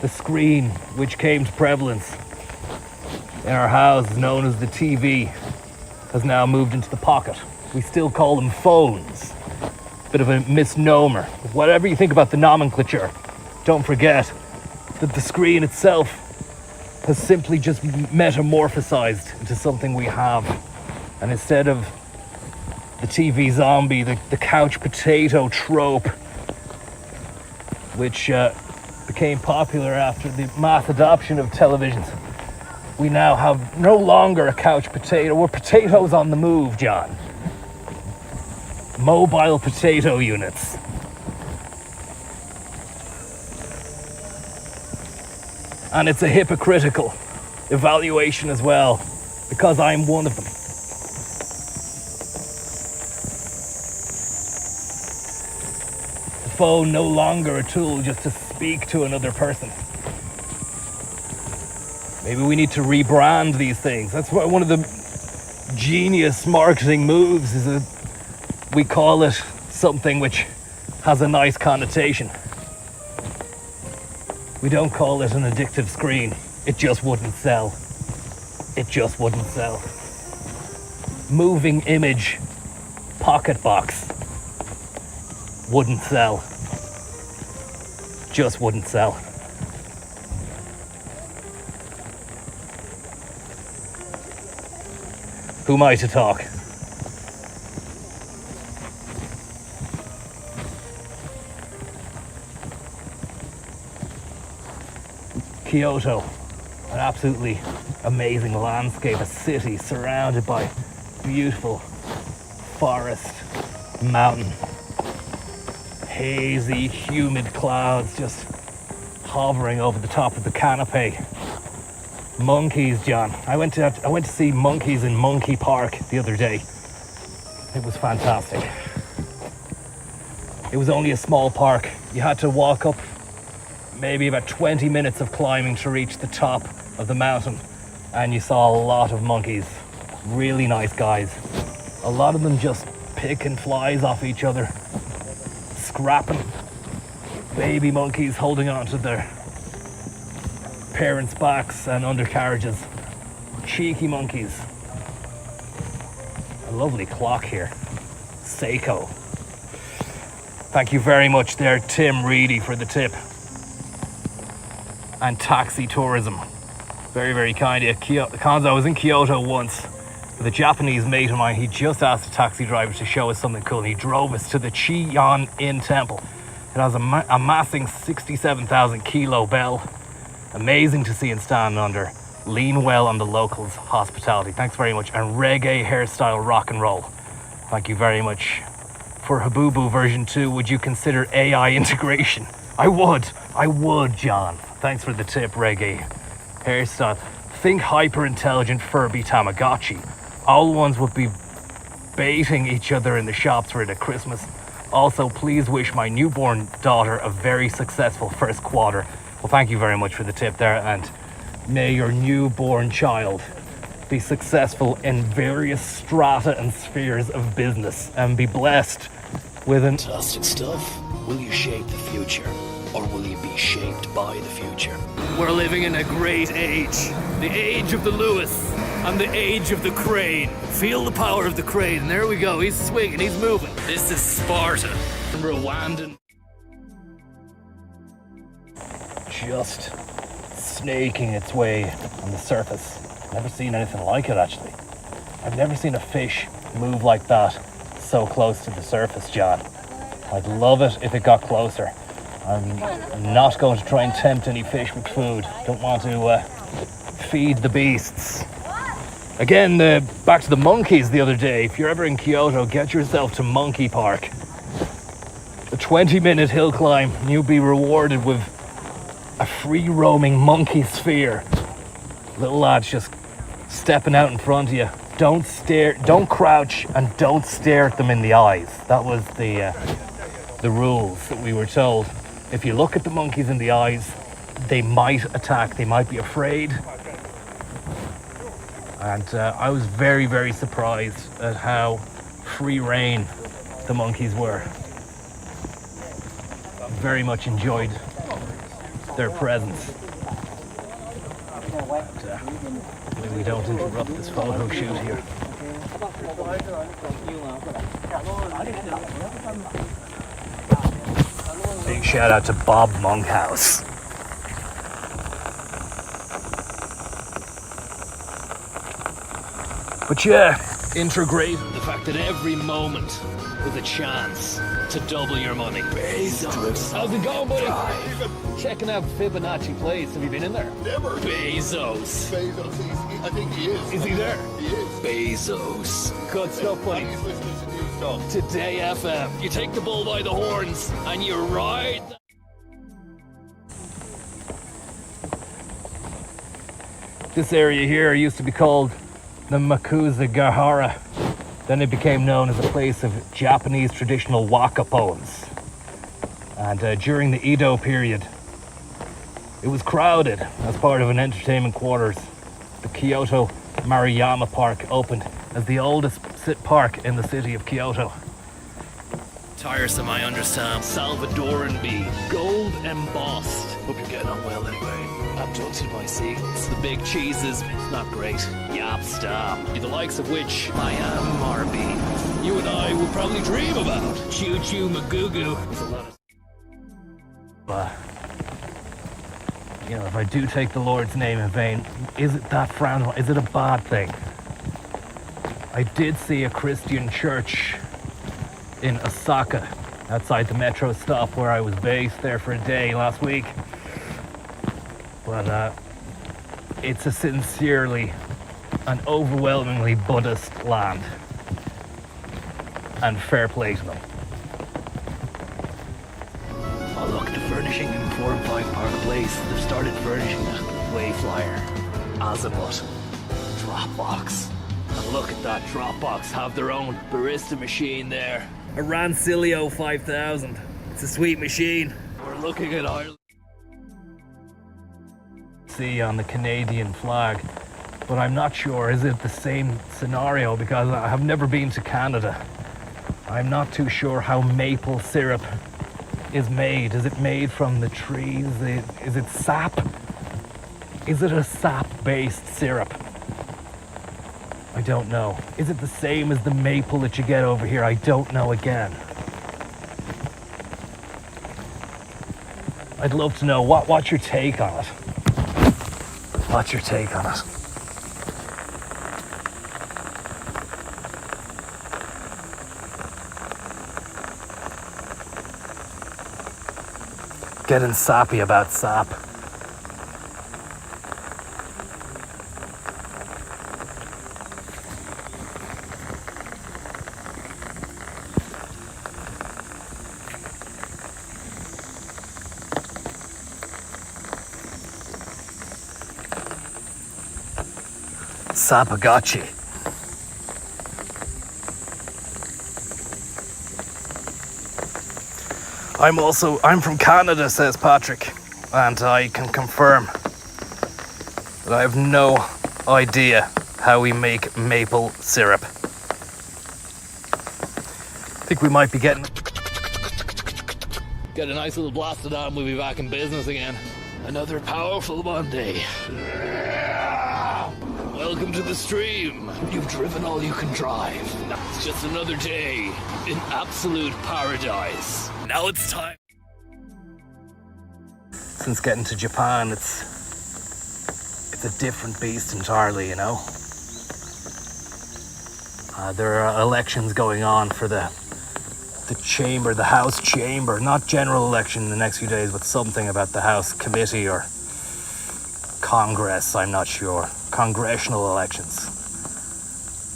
the screen which came to prevalence in our house, known as the TV, has now moved into the pocket. We still call them phones. Bit of a misnomer. Whatever you think about the nomenclature, don't forget that the screen itself has simply just metamorphosized into something we have. And instead of the TV zombie, the couch potato trope, which became popular after the mass adoption of televisions, we now have no longer a couch potato. We're potatoes on the move, John. mobile potato units. And it's a hypocritical evaluation as well, because I'm one of them. The phone no longer a tool just to speak to another person. Maybe we need to rebrand these things. That's what one of the genius marketing moves is that we call it something which has a nice connotation. We don't call it an addictive screen. It just wouldn't sell. It just wouldn't sell. Moving image pocket box wouldn't sell. Just wouldn't sell. Who am I to talk? Kyoto, an absolutely amazing landscape, a city surrounded by beautiful forest, mountain, hazy, humid clouds just hovering over the top of the canopy. Monkeys, John. I went to see monkeys in Monkey Park the other day. It was fantastic. It was only a small park. You had to walk up maybe about 20 minutes of climbing to reach the top of the mountain, and you saw a lot of monkeys. Really nice guys. A lot of them just picking flies off each other, scrapping. Baby monkeys holding on to their parents' backs and undercarriages. Cheeky monkeys. A lovely clock here. Seiko. Thank you very much there, Tim Reedy, for the tip. And Taxi Tourism. Very, very kind of you. Konzo, I was in Kyoto once with a Japanese mate of mine. He just asked a taxi driver to show us something cool. He drove us to the Chi-On-In Temple. It has a massing 67,000 kilo bell. Amazing to see and stand under. Lean well on the locals' hospitality. Thanks very much. And reggae hairstyle rock and roll. Thank you very much. For Habubu version 2, would you consider AI integration? I would, John. Thanks for the tip, reggae hairstyle. Think hyper-intelligent Furby Tamagotchi. All ones would be baiting each other in the shops for it at Christmas. Also, please wish my newborn daughter a very successful first quarter. Well, thank you very much for the tip there, and may your newborn child be successful in various strata and spheres of business and be blessed with an... Fantastic stuff. Will you shape the future, or will you be shaped by the future? We're living in a great age. The age of the Lewis and the age of the crane. Feel the power of the crane. And there we go. He's swinging. He's moving. This is Sparta. Rwandan. Just snaking its way on the surface. Never seen anything like it, actually. I've never seen a fish move like that so close to the surface, John. I'd love it if it got closer. I'm not going to try and tempt any fish with food. Don't want to feed the beasts. Again, back to the monkeys the other day. If you're ever in Kyoto, get yourself to Monkey Park. A 20-minute hill climb, and you'll be rewarded with a free-roaming monkey sphere. Little lads just stepping out in front of you. Don't stare, don't crouch, and don't stare at them in the eyes. That was the rules that we were told. If you look at the monkeys in the eyes, they might attack, they might be afraid. And I was very, very surprised at how free rein the monkeys were. Very much enjoyed their presence. Maybe we don't interrupt this photo shoot here. Big shout out to Bob Monkhouse. But yeah, integrate the fact that every moment is a chance to double your money. Bezos. How's it going, buddy? Checking out Fibonacci Place. Have you been in there? Never. Bezos. I think he is. Is he there? He is. Bezos. Good stuff, buddy. He's listening to new stuff. Today FM. You take the bull by the horns and you ride. This area here used to be called the Makuzagahara. Then it became known as a place of Japanese traditional waka poems. And during the Edo period, it was crowded as part of an entertainment quarters. The Kyoto Maruyama Park opened as the oldest park in the city of Kyoto. Tiresome, I understand. Salvadoran bee, gold embossed. Hope you're getting on well anyway. Abducted by seagulls. The big cheeses, not great. Yapstam, the likes of which I am Marby. You and I will probably dream about. Choo choo magugu. There's a lot of. You know, if I do take the Lord's name in vain, is it that frowned upon? Is it a bad thing? I did see a Christian church in Osaka, outside the metro stop where I was based there for a day last week. But it's a sincerely and overwhelmingly Buddhist land. And fair play to them. Oh look, the furnishing in 4 and 5 Park Place. They've started furnishing it. Wayflyer, Azimuth, Dropbox. And look at that, Dropbox have their own barista machine there. A Rancilio 5000. It's a sweet machine. We're looking at Ireland. See on the Canadian flag, but I'm not sure, is it the same scenario? Because I have never been to Canada. I'm not too sure how maple syrup is made. Is it made from the trees? Is it sap? Is it a sap-based syrup? I don't know. Is it the same as the maple that you get over here? I don't know again. I'd love to know what's your take on it. What's your take on it? Getting sappy about sap. Sapagachi. I'm from Canada, says Patrick, and I can confirm that I have no idea how we make maple syrup. I think we might be getting a nice little blasted on. We'll be back in business again. Another powerful Monday. Welcome to the stream. You've driven all you can drive. It's just another day in absolute paradise. Now it's time. Since getting to Japan, it's a different beast entirely, you know. There are elections going on for the chamber, the House chamber, not general election in the next few days, but something about the House committee or Congress, I'm not sure. Congressional elections.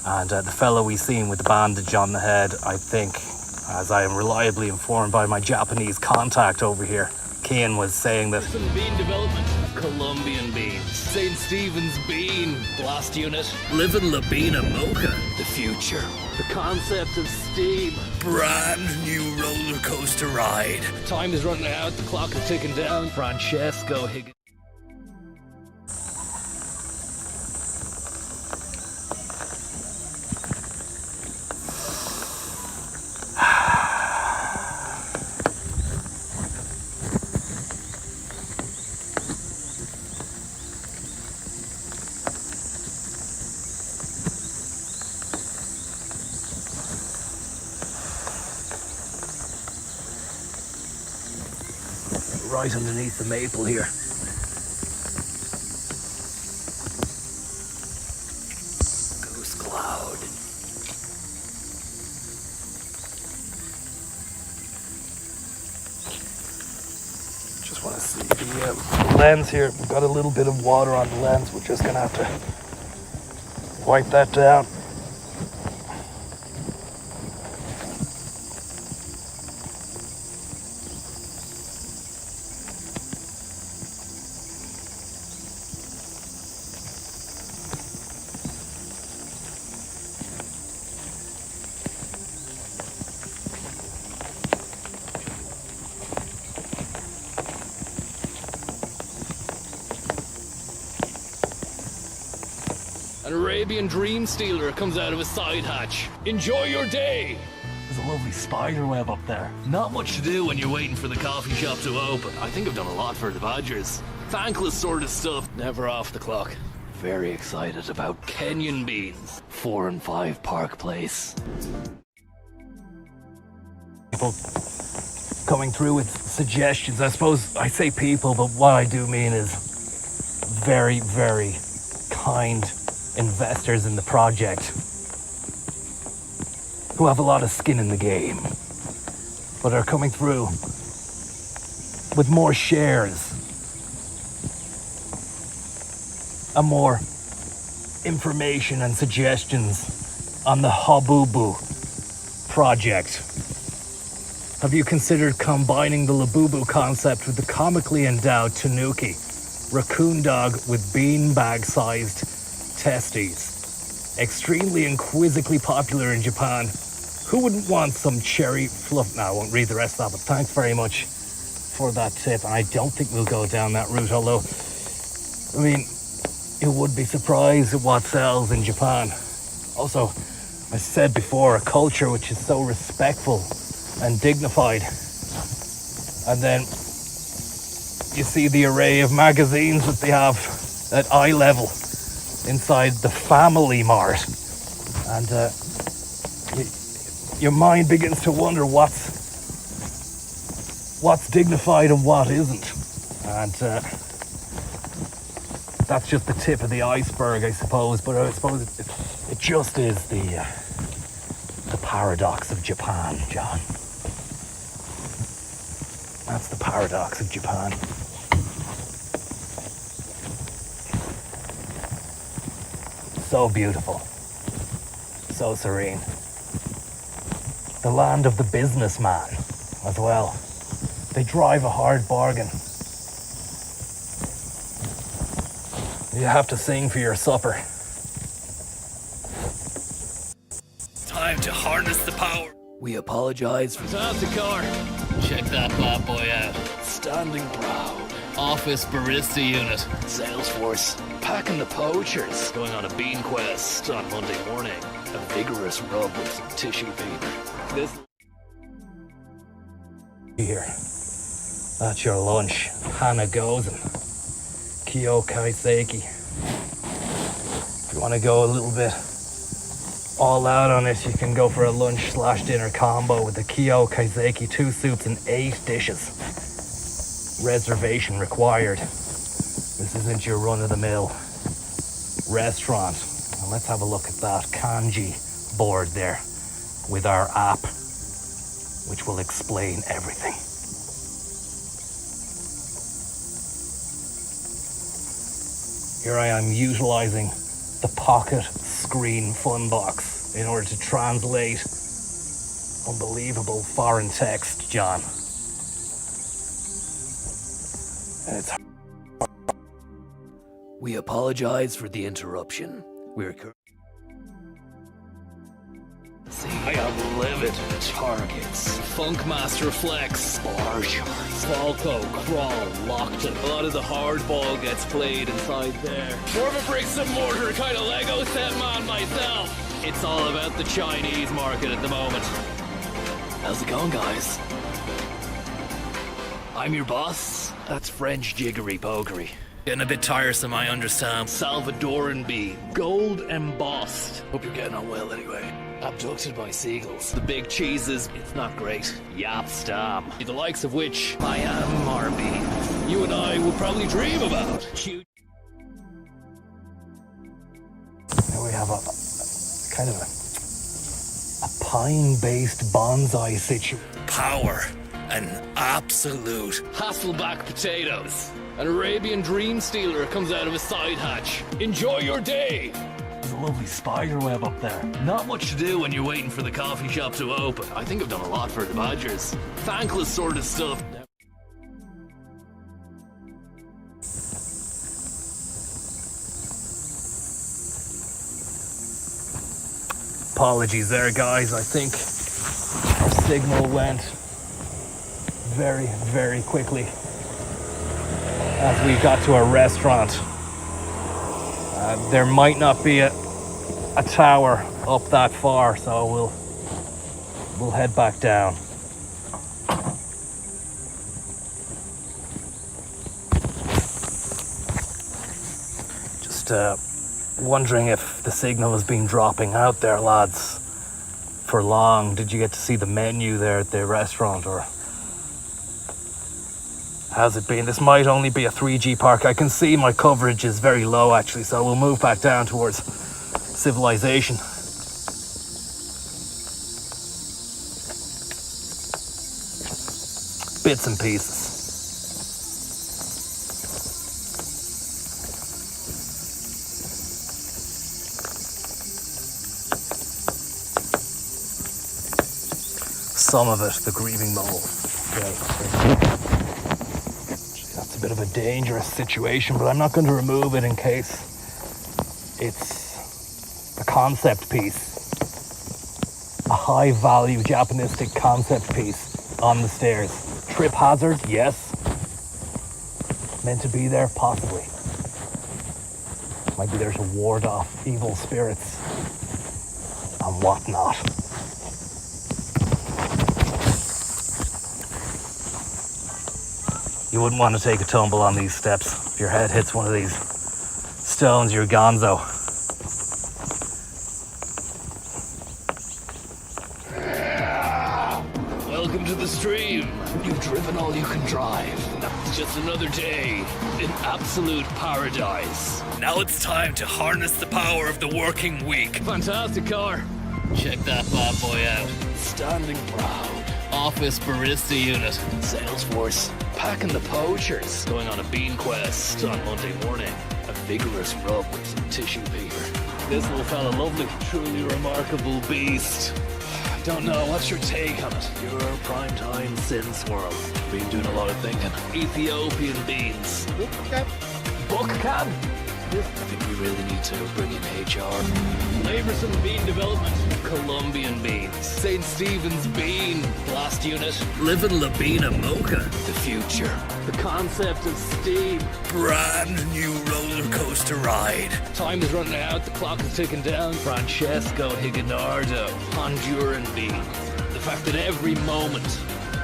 And the fellow we seen with the bandage on the head, I think, as I am reliably informed by my Japanese contact over here, Kian was saying that some bean development, Colombian beans, St. Stephen's bean, blast unit, living Labina Mocha, the future, the concept of steam, brand new roller coaster ride. Time is running out, the clock is ticking down. Francesco Higgins. Right underneath the maple here. Goose cloud. want to see the lens here. We've got a little bit of water on the lens. We're just gonna have to wipe that down. An Arabian dream stealer comes out of a side hatch. Enjoy your day! There's a lovely spider web up there. Not much to do when you're waiting for the coffee shop to open. I think I've done a lot for the Badgers. Thankless sort of stuff. Never off the clock. Very excited about Kenyan beans. 4 and 5 Park Place. People coming through with suggestions. I suppose I say people, but what I do mean is very, very kind investors in the project who have a lot of skin in the game, but are coming through with more shares and more information and suggestions on the Habubu project. Have you considered combining the Labubu concept with the comically endowed Tanuki, raccoon dog with beanbag-sized testes? Extremely and quizzically popular in Japan. Who wouldn't want some cherry fluff? Now, I won't read the rest of that, but thanks very much for that tip. And I don't think we'll go down that route, although, I mean, you would be surprised at what sells in Japan. Also, I said before, a culture which is so respectful and dignified. And then you see the array of magazines that they have at eye level inside the Family Mart, and your mind begins to wonder what's dignified and what isn't. And that's just the tip of the iceberg, I suppose. But I suppose it just is the paradox of Japan, John. That's the paradox of Japan. So beautiful, so serene. The land of the businessman as well. They drive a hard bargain. You have to sing for your supper. Time to harness the power. We apologize for the car. Check that bad boy out. Standing proud. Office barista unit. Salesforce. Packing the poachers. Going on a bean quest on Monday morning. A vigorous rub with some tissue paper. This Here. That's your lunch. Hana Gozen. Kyo Kaiseki. If you want to go a little bit all out on it, you can go for a lunch/dinner combo with the Kyo Kaiseki, 2 soups and 8 dishes. Reservation required. This isn't your run-of-the-mill restaurant. Now let's have a look at that kanji board there with our app, which will explain everything. Here I am utilizing the pocket screen fun box in order to translate unbelievable foreign text, John. And it's We apologize for the interruption. We're I am livid. Targets. Funkmaster Flex. Bar charts. Falco, Crawl, Lockton. A lot of the hardball gets played inside there. More of a bricks and mortar kind of Lego set man myself. It's all about the Chinese market at the moment. How's it going, guys? I'm your boss. That's French jiggery pokery. Getting a bit tiresome, I understand. Salvadoran bee. Gold embossed. Hope you're getting on well anyway. Abducted by seagulls. The big cheeses, it's not great. Yapstam. The likes of which I am RB. You and I would probably dream about. Here we have a pine-based bonsai situation. Power. An absolute. Hasselback potatoes. An Arabian dream stealer comes out of a side hatch. Enjoy your day. There's a lovely spider web up there. Not much to do when you're waiting for the coffee shop to open. I think I've done a lot for the Badgers. Thankless sort of stuff. Apologies there, guys. I think our signal went very, very quickly as we got to our restaurant. There might not be a tower up that far, so we'll head back down. Just wondering if the signal has been dropping out there, lads, for long. Did you get to see the menu there at the restaurant, or how's it been? This might only be a 3G park. I can see my coverage is very low, actually, so we'll move back down towards civilization. Bits and pieces. Some of it, the grieving mole. Okay. That's a bit of a dangerous situation, but I'm not going to remove it in case it's a concept piece. A high-value Japanistic concept piece on the stairs. Trip hazard, yes. Meant to be there, possibly. Might be there to ward off evil spirits and whatnot. You wouldn't want to take a tumble on these steps. If your head hits one of these stones, you're gonzo. Welcome to the stream. You've driven all you can drive. It's just another day in absolute paradise. Now it's time to harness the power of the working week. Fantastic car. Check that bad boy out. Standing proud. Office barista unit. Salesforce. Packing the poachers. Going on a bean quest on Monday morning. A vigorous rub with some tissue paper. This little fella, lovely. Truly remarkable beast. I don't know, what's your take on it? Your primetime sin swirl. Been doing a lot of thinking. Ethiopian beans. Book cab? I think we really need to bring in HR. Laverson Bean Development. Colombian beans. St. Stephen's Bean. Blast Unit. Living Labina Mocha. The future. The concept of steam. Brand new roller coaster ride. Time is running out, the clock is ticking down. Francesco Higuinardo. Honduran beans. The fact that every moment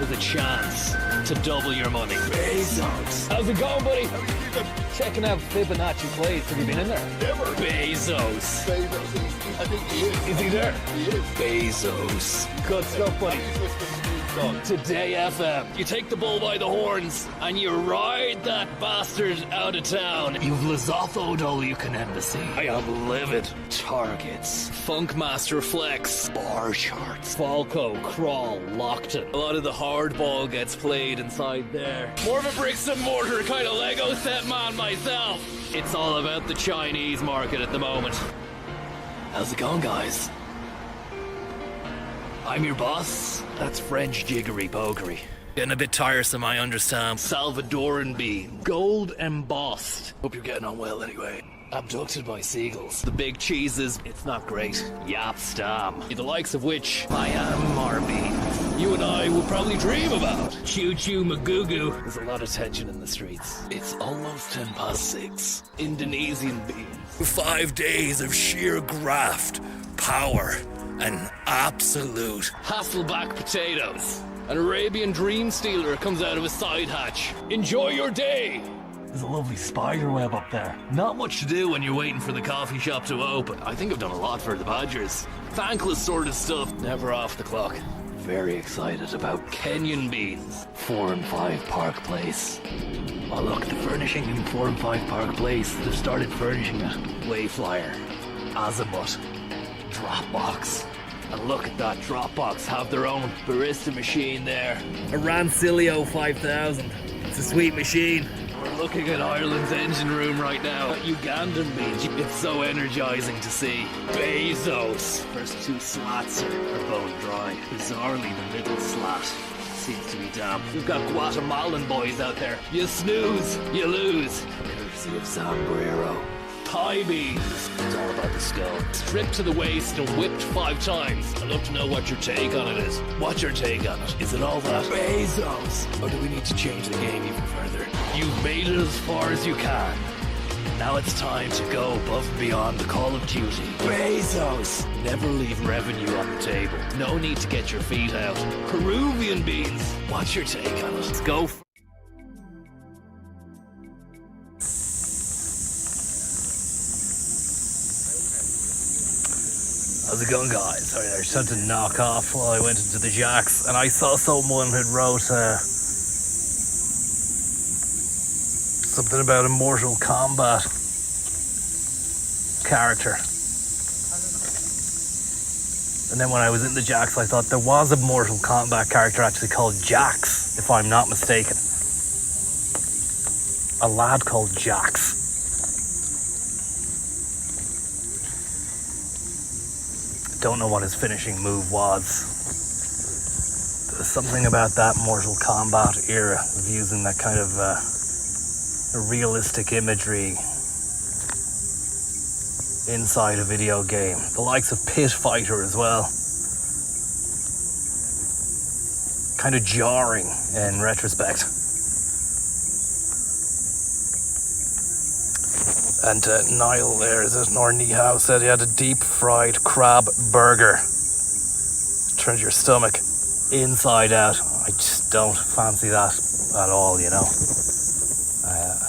is a chance to double your money. Bezos. How's it going, buddy? How are you keeping? Checking out Fibonacci Place. Have you been in there? Never. Bezos. Bezos. I think he is. Is he there? He is. Bezos. Good stuff, buddy. He's listening to Steve's song. Today FM. You take the bull by the horns and you ride that bastard out of town. You've Lesotho'd all you can embassy. I have livid targets. Funkmaster Flex. Bar charts. Falco, Crawl, Lockton. A lot of the hardball gets played inside there. More of a bricks and mortar kind of Lego set man myself. It's all about the Chinese market at the moment. How's it going, guys? I'm your boss. That's French jiggery pokery. Getting a bit tiresome, I understand. Salvadoran bean. Gold embossed. Hope you're getting on well anyway. Abducted by seagulls. The big cheeses, it's not great. Yapstam. The likes of which I am our beans. You and I will probably dream about. Choo choo magoo. There's a lot of tension in the streets. It's almost 6:10. Indonesian beans. 5 days of sheer graft, power, and absolute. Hasselback potatoes. An Arabian dream stealer comes out of a side hatch. Enjoy your day. There's a lovely spider web up there. Not much to do when you're waiting for the coffee shop to open. I think I've done a lot for the Badgers. Thankless sort of stuff. Never off the clock. Very excited about Kenyan beans. 4 and 5 Park Place. Oh look, the furnishing in 4 and 5 Park Place. They've started furnishing it. Wayflyer. Azimuth. Dropbox. And look at that Dropbox, have their own barista machine there. A Rancilio 5000. It's a sweet machine. We're looking at Ireland's engine room right now. That Ugandan beach, it's so energizing to see. Bezos. First two slats are bone dry. Bizarrely, the middle slat seems to be damp. We've got Guatemalan boys out there. You snooze, you lose. Courtesy of Sombrero. Thigh beans. It's all about the skull. Stripped to the waist and whipped 5 times. I'd love to know what your take on it is. What's your take on it? Is it all that Bezos? Or do we need to change the game even further? You've made it as far as you can. Now it's time to go above and beyond the call of duty. Bezos! Never leave revenue on the table. No need to get your feet out. Peruvian beans. What's your take on it? Let's go. How's it going, guys? Sorry, I was trying to knock off while I went into the Jacks, and I saw someone who wrote something about a Mortal Kombat character. And then when I was in the Jacks, I thought there was a Mortal Kombat character actually called Jax, if I'm not mistaken. A lad called Jax. Don't know what his finishing move was. There's something about that Mortal Kombat era of using that kind of realistic imagery inside a video game. The likes of Pit Fighter as well. Kind of jarring in retrospect. And Niall there, is it? Nor Nihao said he had a deep fried crab burger. Turns your stomach inside out. I just don't fancy that at all, you know.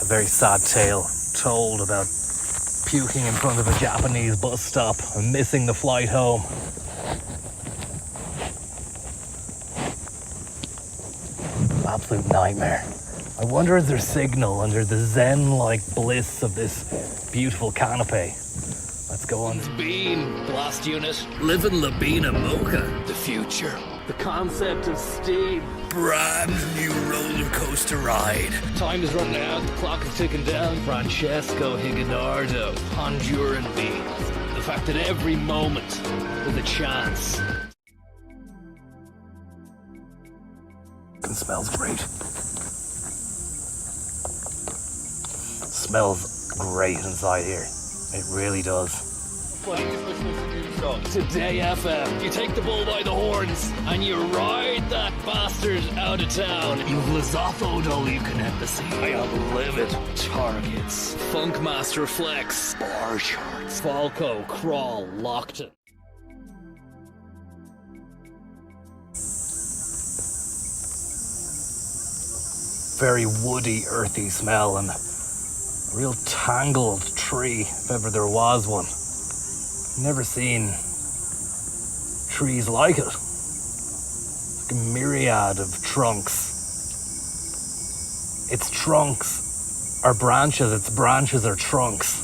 A very sad tale told about puking in front of a Japanese bus stop and missing the flight home. Absolute nightmare. I wonder is there signal under the zen-like bliss of this beautiful canopy. Let's go on. Bean, blast unit. Living Labina Mocha. The future. The concept of steam. Brand new roller coaster ride. Time is running out, the clock is ticking down. Francesco Higinardo, Honduran beans. The fact that every moment is a chance. It smells great. Smells great inside here. It really does. Funny, just listening to new songs. Today FM, you take the bull by the horns and you ride that bastard out of town. You've Lizotho'd all you can embassy. I have livid targets. Funkmaster Flex, bar charts. Falco, Crawl, Lockton. Very woody, earthy smell and a real tangled tree, if ever there was one. Never seen trees like it. Like a myriad of trunks. Its trunks are branches, its branches are trunks.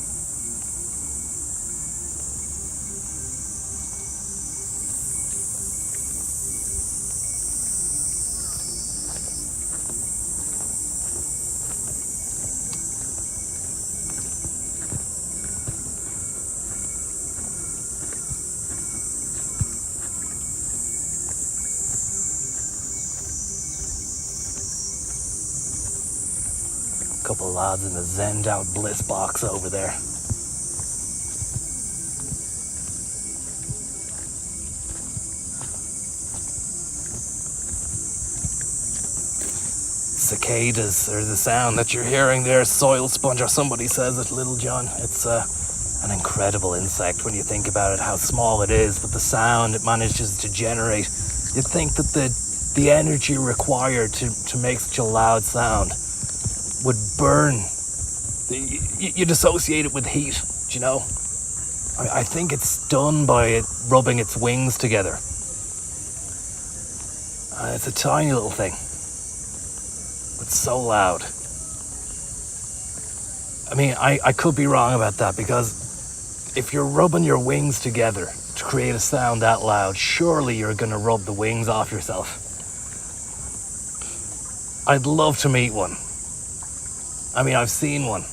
Couple of lads in the zenned out bliss box over there. Cicadas are the sound that you're hearing there. Soil sponge, or somebody says it, Little John. It's an incredible insect when you think about it, how small it is, but the sound it manages to generate. You'd think that the energy required to make such a loud sound would burn. You'd associate it with heat, do you know? I think it's done by it rubbing its wings together. It's a tiny little thing, but so loud. I mean, I could be wrong about that, because if you're rubbing your wings together to create a sound that loud, surely you're gonna rub the wings off yourself. I'd love to meet one. I mean, I've seen one.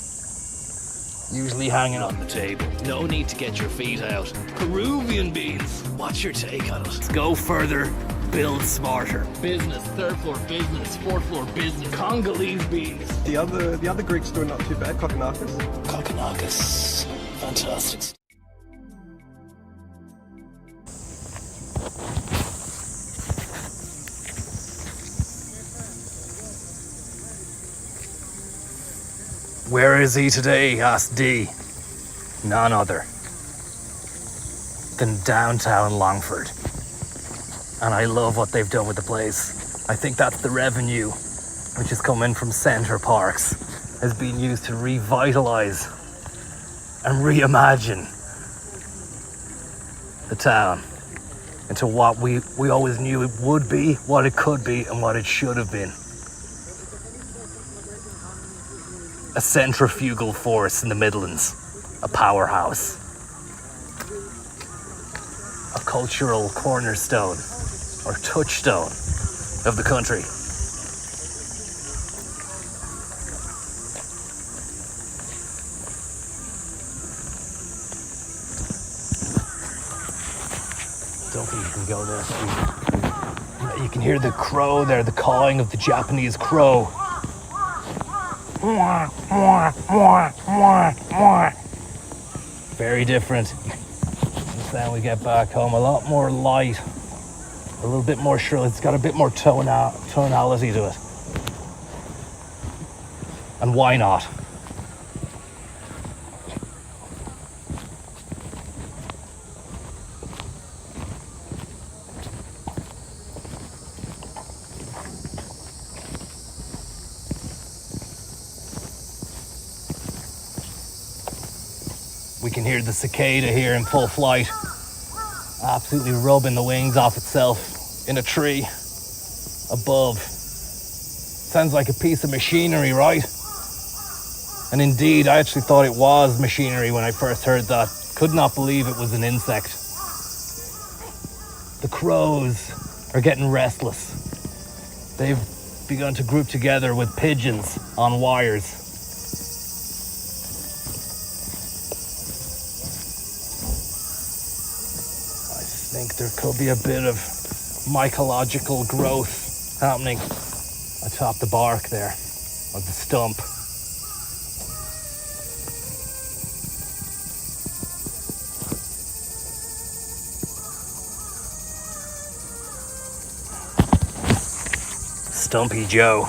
Usually hanging on the table. No need to get your feet out. Peruvian beans. What's your take on it? Let's go further, build smarter. Business, third floor business, fourth floor business, Congolese beans. The other Greek's doing not too bad, Kokonakis. Kokonakis. Fantastic. Where is he today? Asked D. None other than downtown Longford. And I love what they've done with the place. I think that's the revenue which has come in from Centre Parks has been used to revitalize and reimagine the town into what we always knew it would be, what it could be, and what it should have been. A centrifugal force in the Midlands, a powerhouse, a cultural cornerstone or touchstone of the country. Don't think you can go there. You can hear the crow there, the cawing of the Japanese crow. Very different. The sound we get back home, a lot more light, a little bit more shrill. It's got a bit more tonality to it. And why not? We can hear the cicada here in full flight, absolutely rubbing the wings off itself in a tree above. Sounds like a piece of machinery, right? And indeed, I actually thought it was machinery when I first heard that. Could not believe it was an insect. The crows are getting restless. They've begun to group together with pigeons on wires. I think there could be a bit of mycological growth happening atop the bark there, or the stump. Stumpy Joe.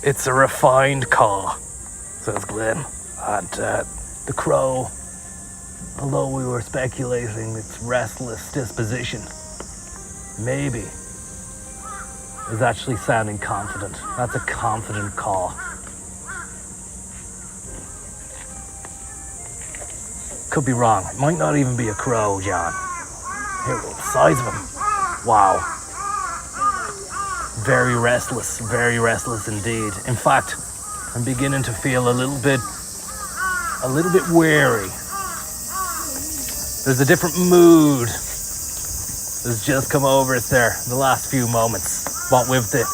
It's a refined caw, says Glenn. And the crow, although we were speculating its restless disposition, maybe is actually sounding confident. That's a confident caw. Could be wrong. It might not even be a crow, John. Here, the size of him. Wow. Very restless indeed. In fact, I'm beginning to feel a little bit wary. There's a different mood that's just come over us there the last few moments. What with the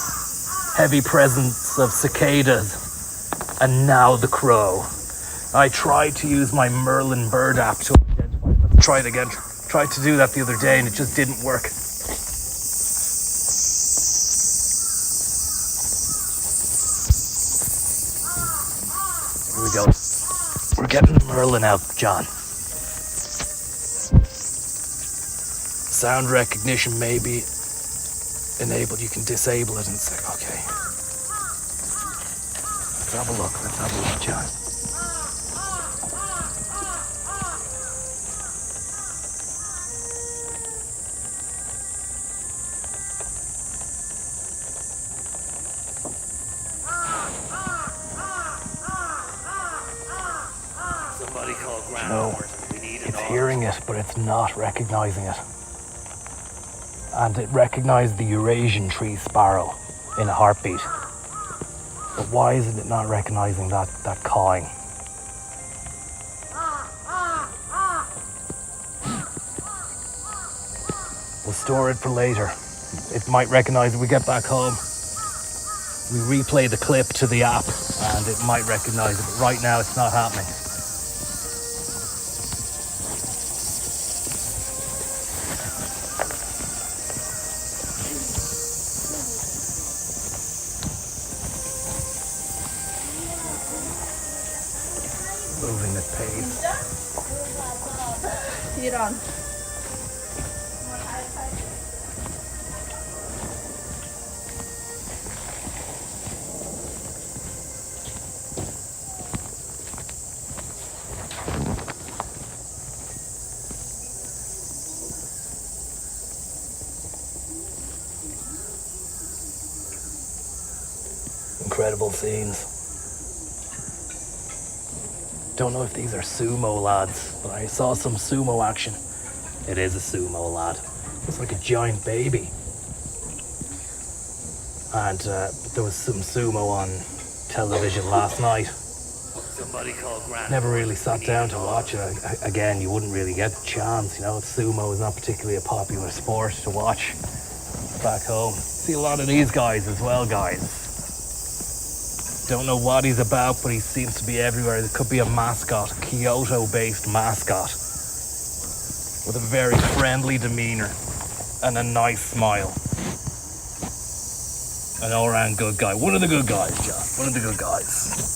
heavy presence of cicadas and now the crow. I tried to use my Merlin bird app to identify. Let's try it again. Tried to do that the other day and it just didn't work. Here we go. We're getting Merlin out, John. Sound recognition may be enabled. You can disable it and say, okay. Let's have a look, John. No, it's hearing it, but it's not recognizing it. And it recognized the Eurasian tree sparrow in a heartbeat. But why isn't it not recognizing that cawing? We'll store it for later. It might recognize it when we get back home. We replay the clip to the app and it might recognize it, but right now it's not happening. Moving at pace. 이런. Incredible scenes. Don't know if these are sumo lads, but I saw some sumo action. It is a sumo lad. Looks like a giant baby. And there was some sumo on television last night. Somebody call Grant. Never really sat down to watch it. Again, you wouldn't really get the chance, you know. Sumo is not particularly a popular sport to watch back home. See a lot of these guys as well, guys. Don't know what he's about, but he seems to be everywhere. There could be a mascot, a Kyoto-based mascot, with a very friendly demeanor and a nice smile. An all-round good guy. One of the good guys, John. One of the good guys.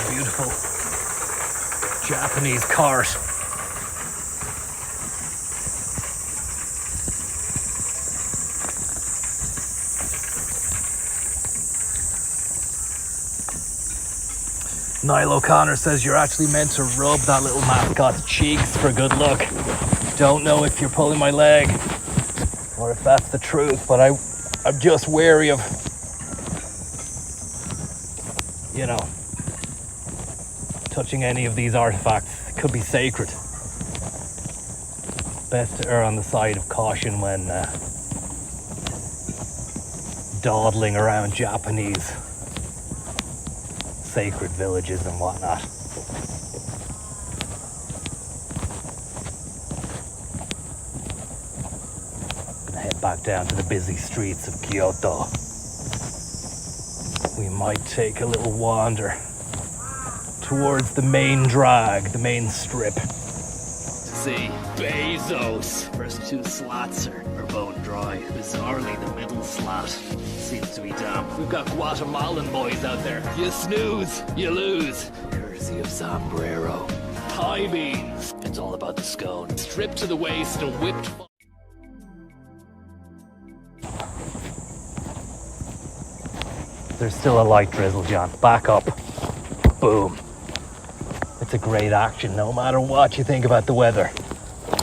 Beautiful Japanese cart. Niall O'Connor says you're actually meant to rub that little mascot's cheeks for good luck. Don't know if you're pulling my leg or if that's the truth, but I'm just wary of, you know, touching any of these artifacts. It could be sacred. Best to err on the side of caution when dawdling around Japanese sacred villages and whatnot. Gonna head back down to the busy streets of Kyoto. We might take a little wander towards the main drag, the main strip. See, Bezos. First two slots are bone dry. Bizarrely, the middle slot seems to be damp. We've got Guatemalan boys out there. You snooze, you lose. Courtesy of Sombrero. Pie beans. It's all about the scone. Stripped to the waist and whipped. There's still a light drizzle, John. Back up. Boom. It's a great action, no matter what you think about the weather.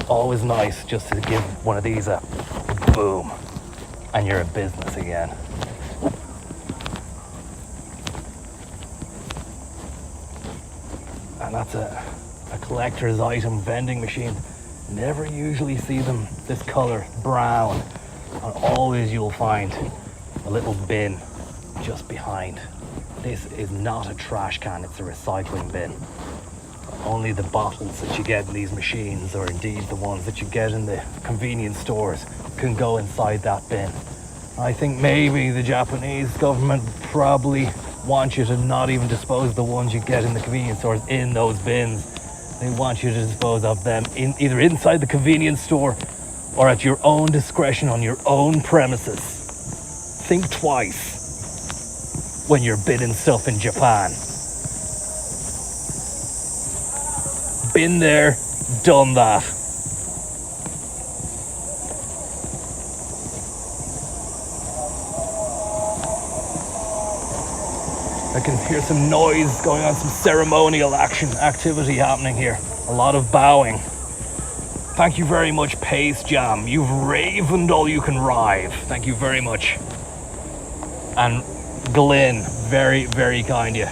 Always nice just to give one of these a boom, and you're in business again. And that's a collector's item vending machine. Never usually see them this color, brown. And always you'll find a little bin just behind. This is not a trash can, it's a recycling bin. Only the bottles that you get in these machines, or indeed the ones that you get in the convenience stores, can go inside that bin. I think maybe the Japanese government probably want you to not even dispose of the ones you get in the convenience stores in those bins. They want you to dispose of them either inside the convenience store or at your own discretion on your own premises. Think twice when you're bidding stuff in Japan. Been there, done that. I can hear some noise going on, some ceremonial activity happening here. A lot of bowing. Thank you very much, Pace Jam. You've ravened all you can rive. Thank you very much. And Glyn, very, very kind of you.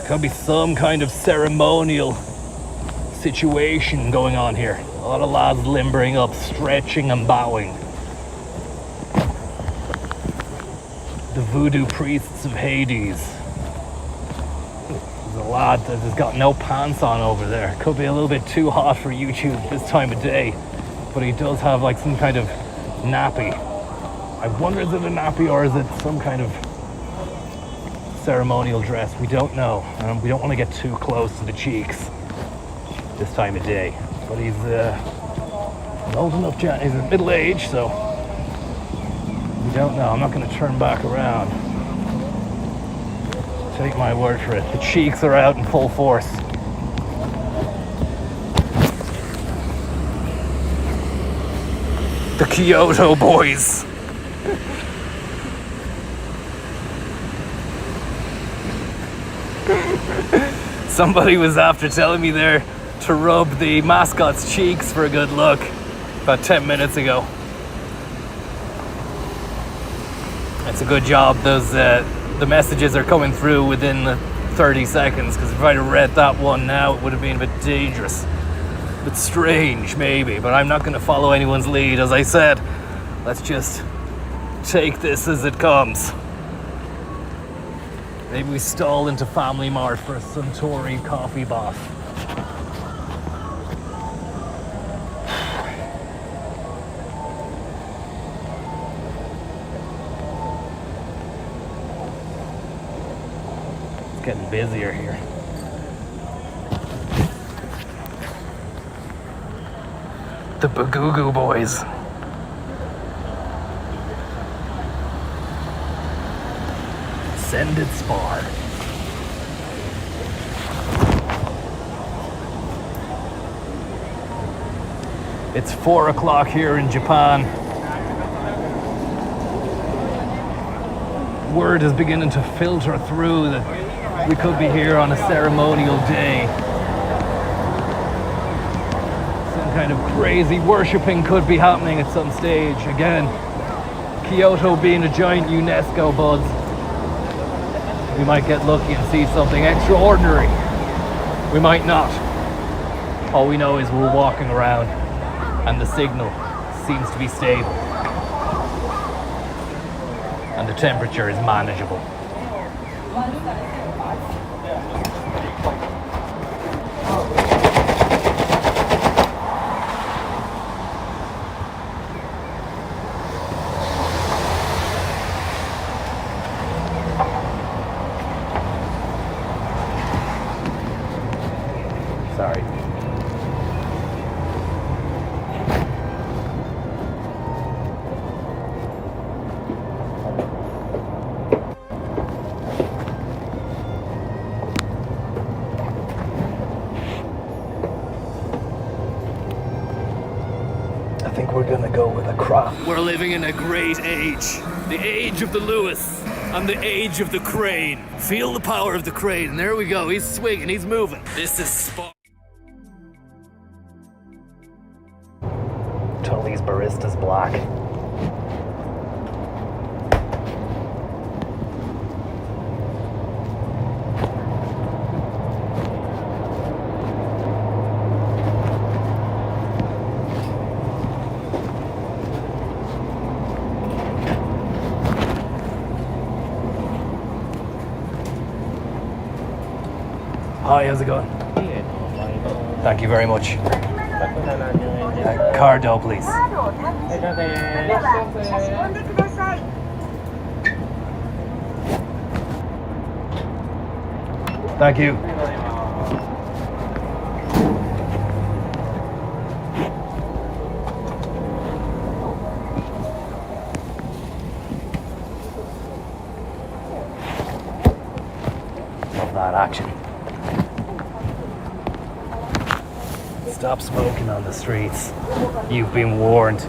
Could be some kind of ceremonial situation going on here. A lot of lads limbering up, stretching and bowing. The voodoo priests of Hades. There's a lad that has got no pants on over there. Could be a little bit too hot for YouTube this time of day, but he does have like some kind of nappy. I wonder, is it a nappy or is it some kind of ceremonial dress? We don't know. We don't want to get too close to the cheeks this time of day. But he's old enough, he's middle age, so we don't know. I'm not going to turn back around. Take my word for it. The cheeks are out in full force. The Kyoto boys. Somebody was after telling me there to rub the mascot's cheeks for a good look about 10 minutes ago. It's a good job. Those the messages are coming through within the 30 seconds, because if I'd have read that one now, it would have been a bit dangerous. A bit strange, maybe, but I'm not going to follow anyone's lead. As I said, let's just take this as it comes. Maybe we stall into Family Mart for a Suntory coffee bath. It's getting busier here. The Bagoo boys. Ascended spar. It's 4 o'clock here in Japan. Word is beginning to filter through that we could be here on a ceremonial day. Some kind of crazy worshipping could be happening at some stage. Again, Kyoto being a giant UNESCO buzz. We might get lucky and see something extraordinary. We might not. All we know is we're walking around and the signal seems to be stable. And the temperature is manageable. Sorry. I think we're gonna go with a crop. We're living in a great age. The age of the Lewis and the age of the crane. Feel the power of the crane. And there we go. He's swinging. He's moving. This is spot. Tully's Barista's black. Hi, how's it going? Thank you very much. Card dough, please. Thank you. Love that action. Stop smoking on the streets. You've been warned.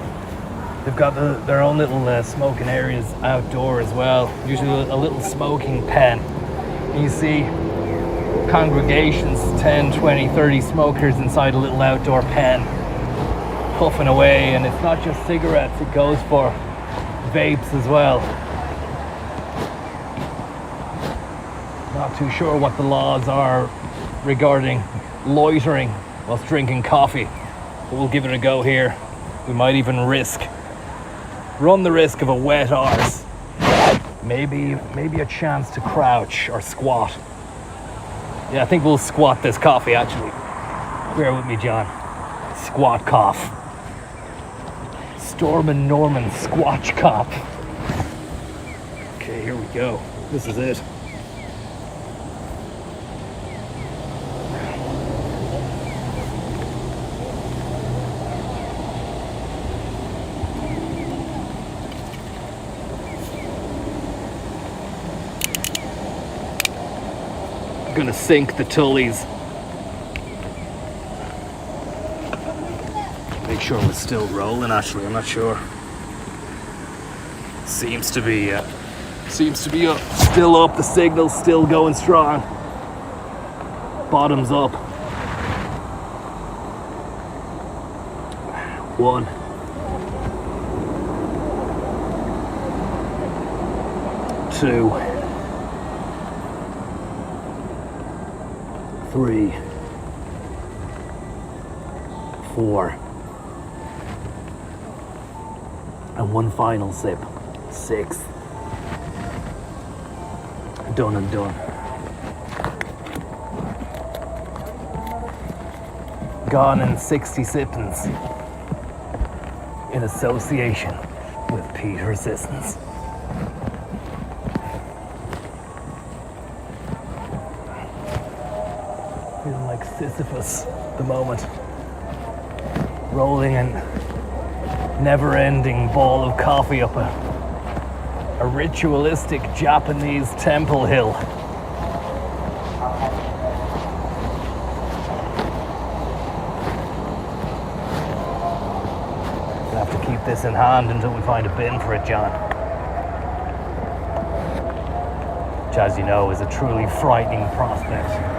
They've got their own little smoking areas outdoor as well. Usually a little smoking pen. And you see congregations, 10, 20, 30 smokers inside a little outdoor pen, puffing away. And it's not just cigarettes, it goes for vapes as well. Not too sure what the laws are regarding loitering whilst drinking coffee, but we'll give it a go here. We might even run the risk of a wet arse. Maybe a chance to crouch or squat. Yeah, I think we'll squat this coffee actually. Bear with me, John. Squat cough. Storm and Norman squatch cop. Okay, here we go. This is it. Gonna sink the tullies. Make sure we're still rolling. Actually, I'm not sure. Seems to be up. Still up. The signal's still going strong. Bottoms up. 1. 2. 3. 4. And one final sip. 6. Done and done. Gone in 60 sippings. In association with Peter Assistance. Feeling like Sisyphus at the moment. Rolling a never-ending ball of coffee up a ritualistic Japanese temple hill. Gonna have to keep this in hand until we find a bin for it, John. Which, as you know, is a truly frightening prospect.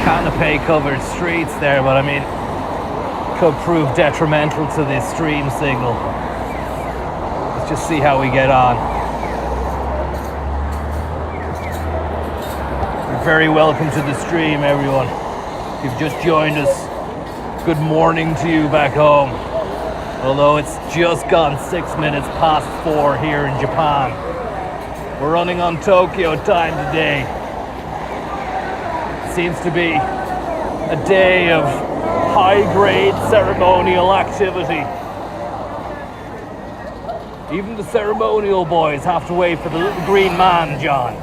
Canopy-covered streets there, but I mean, could prove detrimental to the stream signal. Let's just see how we get on. You're very welcome to the stream, everyone. If you've just joined us, good morning to you back home. Although it's just gone 6 minutes past 4 here in Japan. We're running on Tokyo time today. Seems to be a day of high-grade ceremonial activity. Even the ceremonial boys have to wait for the little green man, John.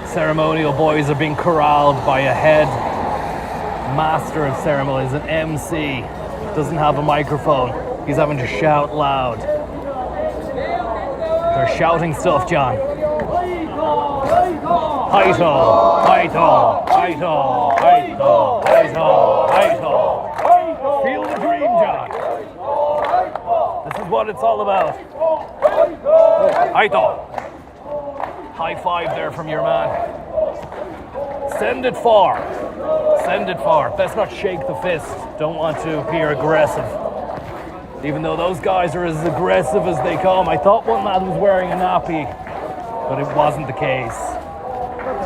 Ceremonial boys are being corralled by a head master of ceremonies, an MC. Doesn't have a microphone. He's having to shout loud. They're shouting stuff, John. Haito, Haito, Haito, Haito, Haito, Haito. Feel the dream, John. This is what it's all about. Haito. High five there from your man. Send it far. Send it far. Best not shake the fist. Don't want to appear aggressive. Even though those guys are as aggressive as they come. I thought one man was wearing a nappy, but it wasn't the case.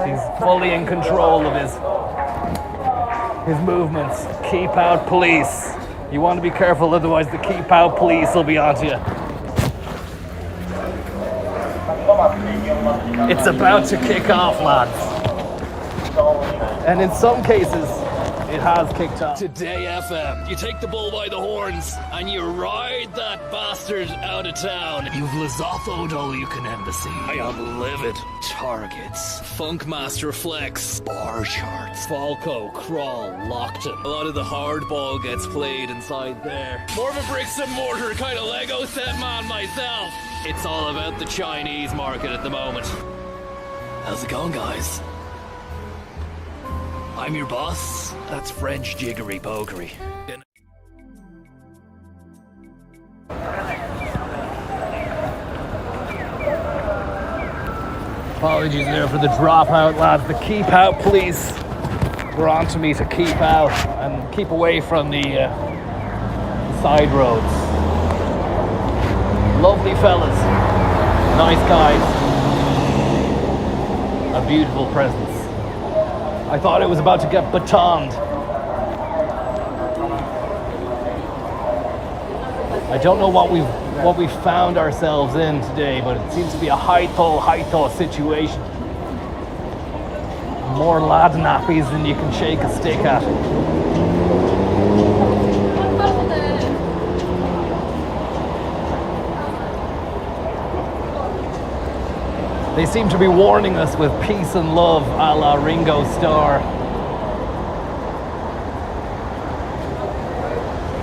He's fully in control of his movements. Keep out police. You want to be careful, otherwise the keep out police will be onto you. It's about to kick off, lads. And in some cases, it has kicked off. Today FM, you take the bull by the horns and you ride that bastard out of town. You've Lesotho'd all you can embassy. I am livid. Targets. Funkmaster Flex. Bar charts. Falco, Crawl, Lockton. A lot of the hardball gets played inside there. More of a bricks and mortar kind of Lego set man myself. It's all about the Chinese market at the moment. How's it going, guys? I'm your boss. That's French jiggery pokery. Apologies there for the dropout, lads. The keep out police were on to me to keep out and keep away from the side roads. Lovely fellas, nice guys, a beautiful presence. I thought it was about to get batoned. I don't know what we've found ourselves in today, but it seems to be a high-thaw situation. More lad nappies than you can shake a stick at. They seem to be warning us with peace and love, a la Ringo Starr.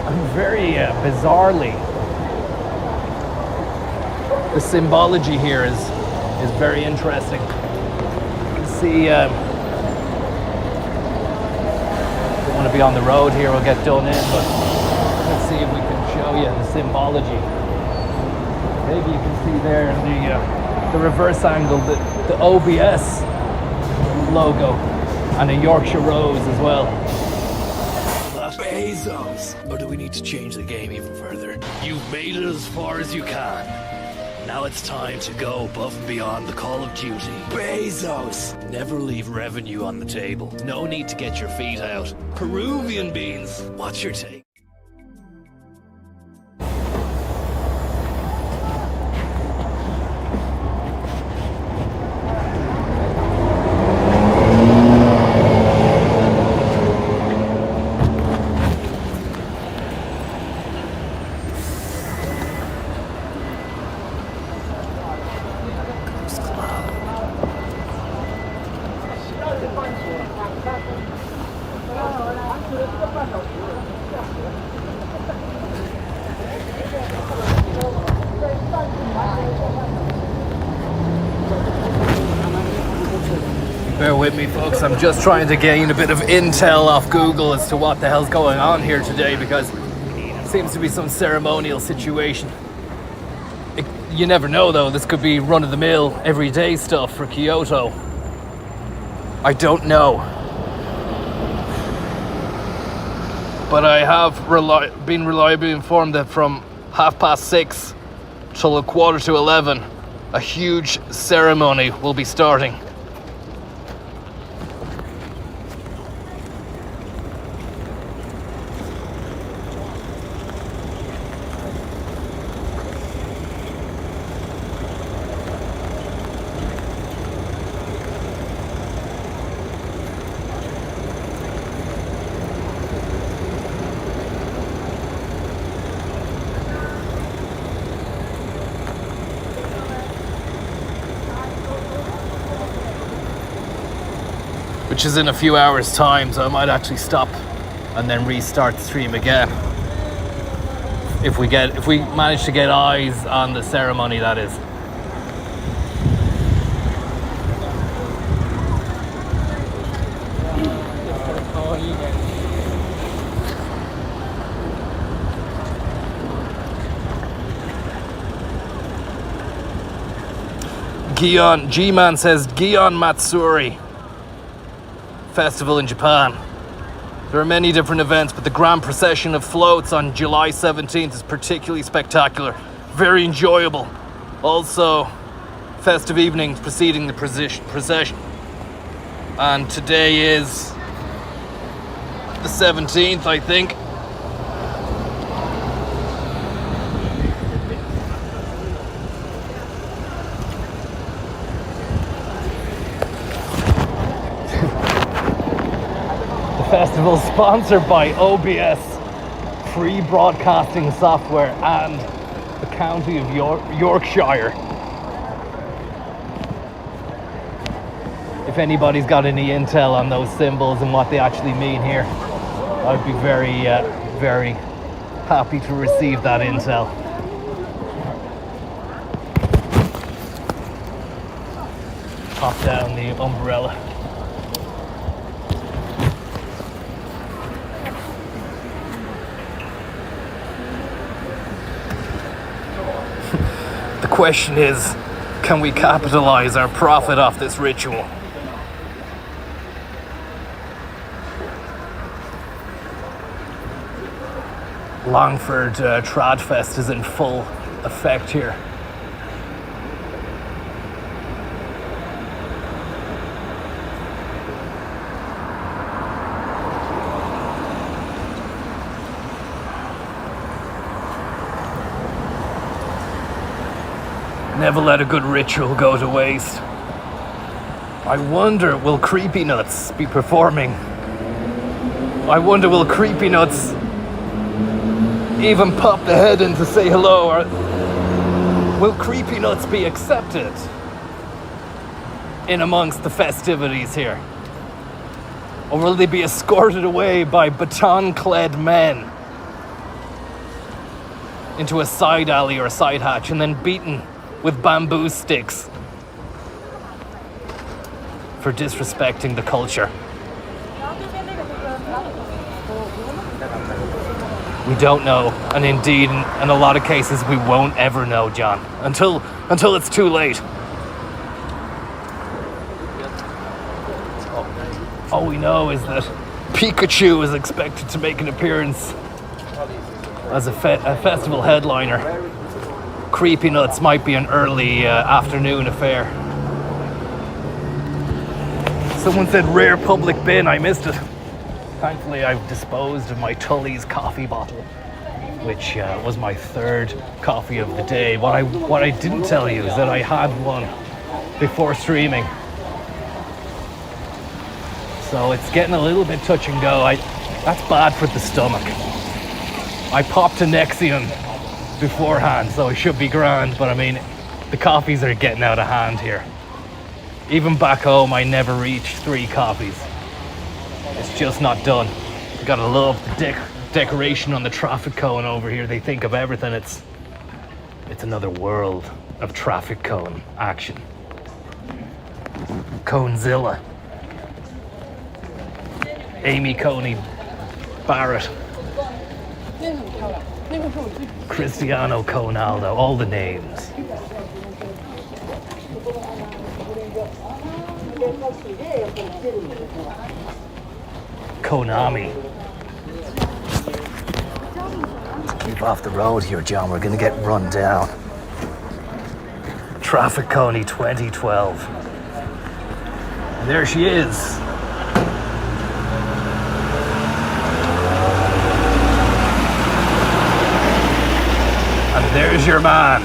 And very bizarrely, the symbology here is very interesting. You can see, don't want to be on the road here, we'll get done in, but let's see if we can show you the symbology. Maybe you can see there the reverse angle, the OBS logo, and a Yorkshire Rose as well. Bezos! Or do we need to change the game even further? You've made it as far as you can. Now it's time to go above and beyond the call of duty. Bezos! Never leave revenue on the table. No need to get your feet out. Peruvian beans, what's your take? Bear with me, folks. I'm just trying to gain a bit of intel off Google as to what the hell's going on here today, because it seems to be some ceremonial situation. You never know, though. This could be run-of-the-mill, everyday stuff for Kyoto. I don't know. But I have been reliably informed that from 6:30 till 11:15, a huge ceremony will be starting. Which is in a few hours' time, so I might actually stop and then restart the stream again. If we manage to get eyes on the ceremony, that is. G-Man says Gion Matsuri Festival in Japan. There are many different events, but the Grand Procession of Floats on July 17th is particularly spectacular. Very enjoyable. Also, festive evenings preceding the procession. And today is the 17th, I think. festival sponsored by OBS, free broadcasting software, and the county of Yorkshire. If anybody's got any intel on those symbols and what they actually mean here, I'd be very, very happy to receive that intel. Pop down the umbrella. The question is, can we capitalize our profit off this ritual? Longford Tradfest is in full effect here. Never let a good ritual go to waste. I wonder, will Creepy Nuts be performing? I wonder, will Creepy Nuts even pop the head in to say hello? Or will Creepy Nuts be accepted in amongst the festivities here? Or will they be escorted away by baton-clad men into a side alley or a side hatch and then beaten with bamboo sticks for disrespecting the culture? We don't know, and indeed, in a lot of cases, we won't ever know, John, until it's too late. All we know is that Pikachu is expected to make an appearance as a festival headliner. Creepy Nuts might be an early afternoon affair. Someone said rare public bin, I missed it. Thankfully, I've disposed of my Tully's coffee bottle, which was my third coffee of the day. What I didn't tell you is that I had one before streaming. So it's getting a little bit touch and go. That's bad for the stomach. I popped a Nexium beforehand, so I should be grand, but I mean, the coffees are getting out of hand here. Even back home, I never reached 3 coffees. It's just not done. You gotta love the decoration on the traffic cone over here. They think of everything. It's another world of traffic cone action. Conezilla. Amy Coney Barrett. Cristiano Ronaldo, all the names. Konami. Keep off the road here, John. We're gonna get run down. Traffic Coney 2012. And there she is. And there's your man.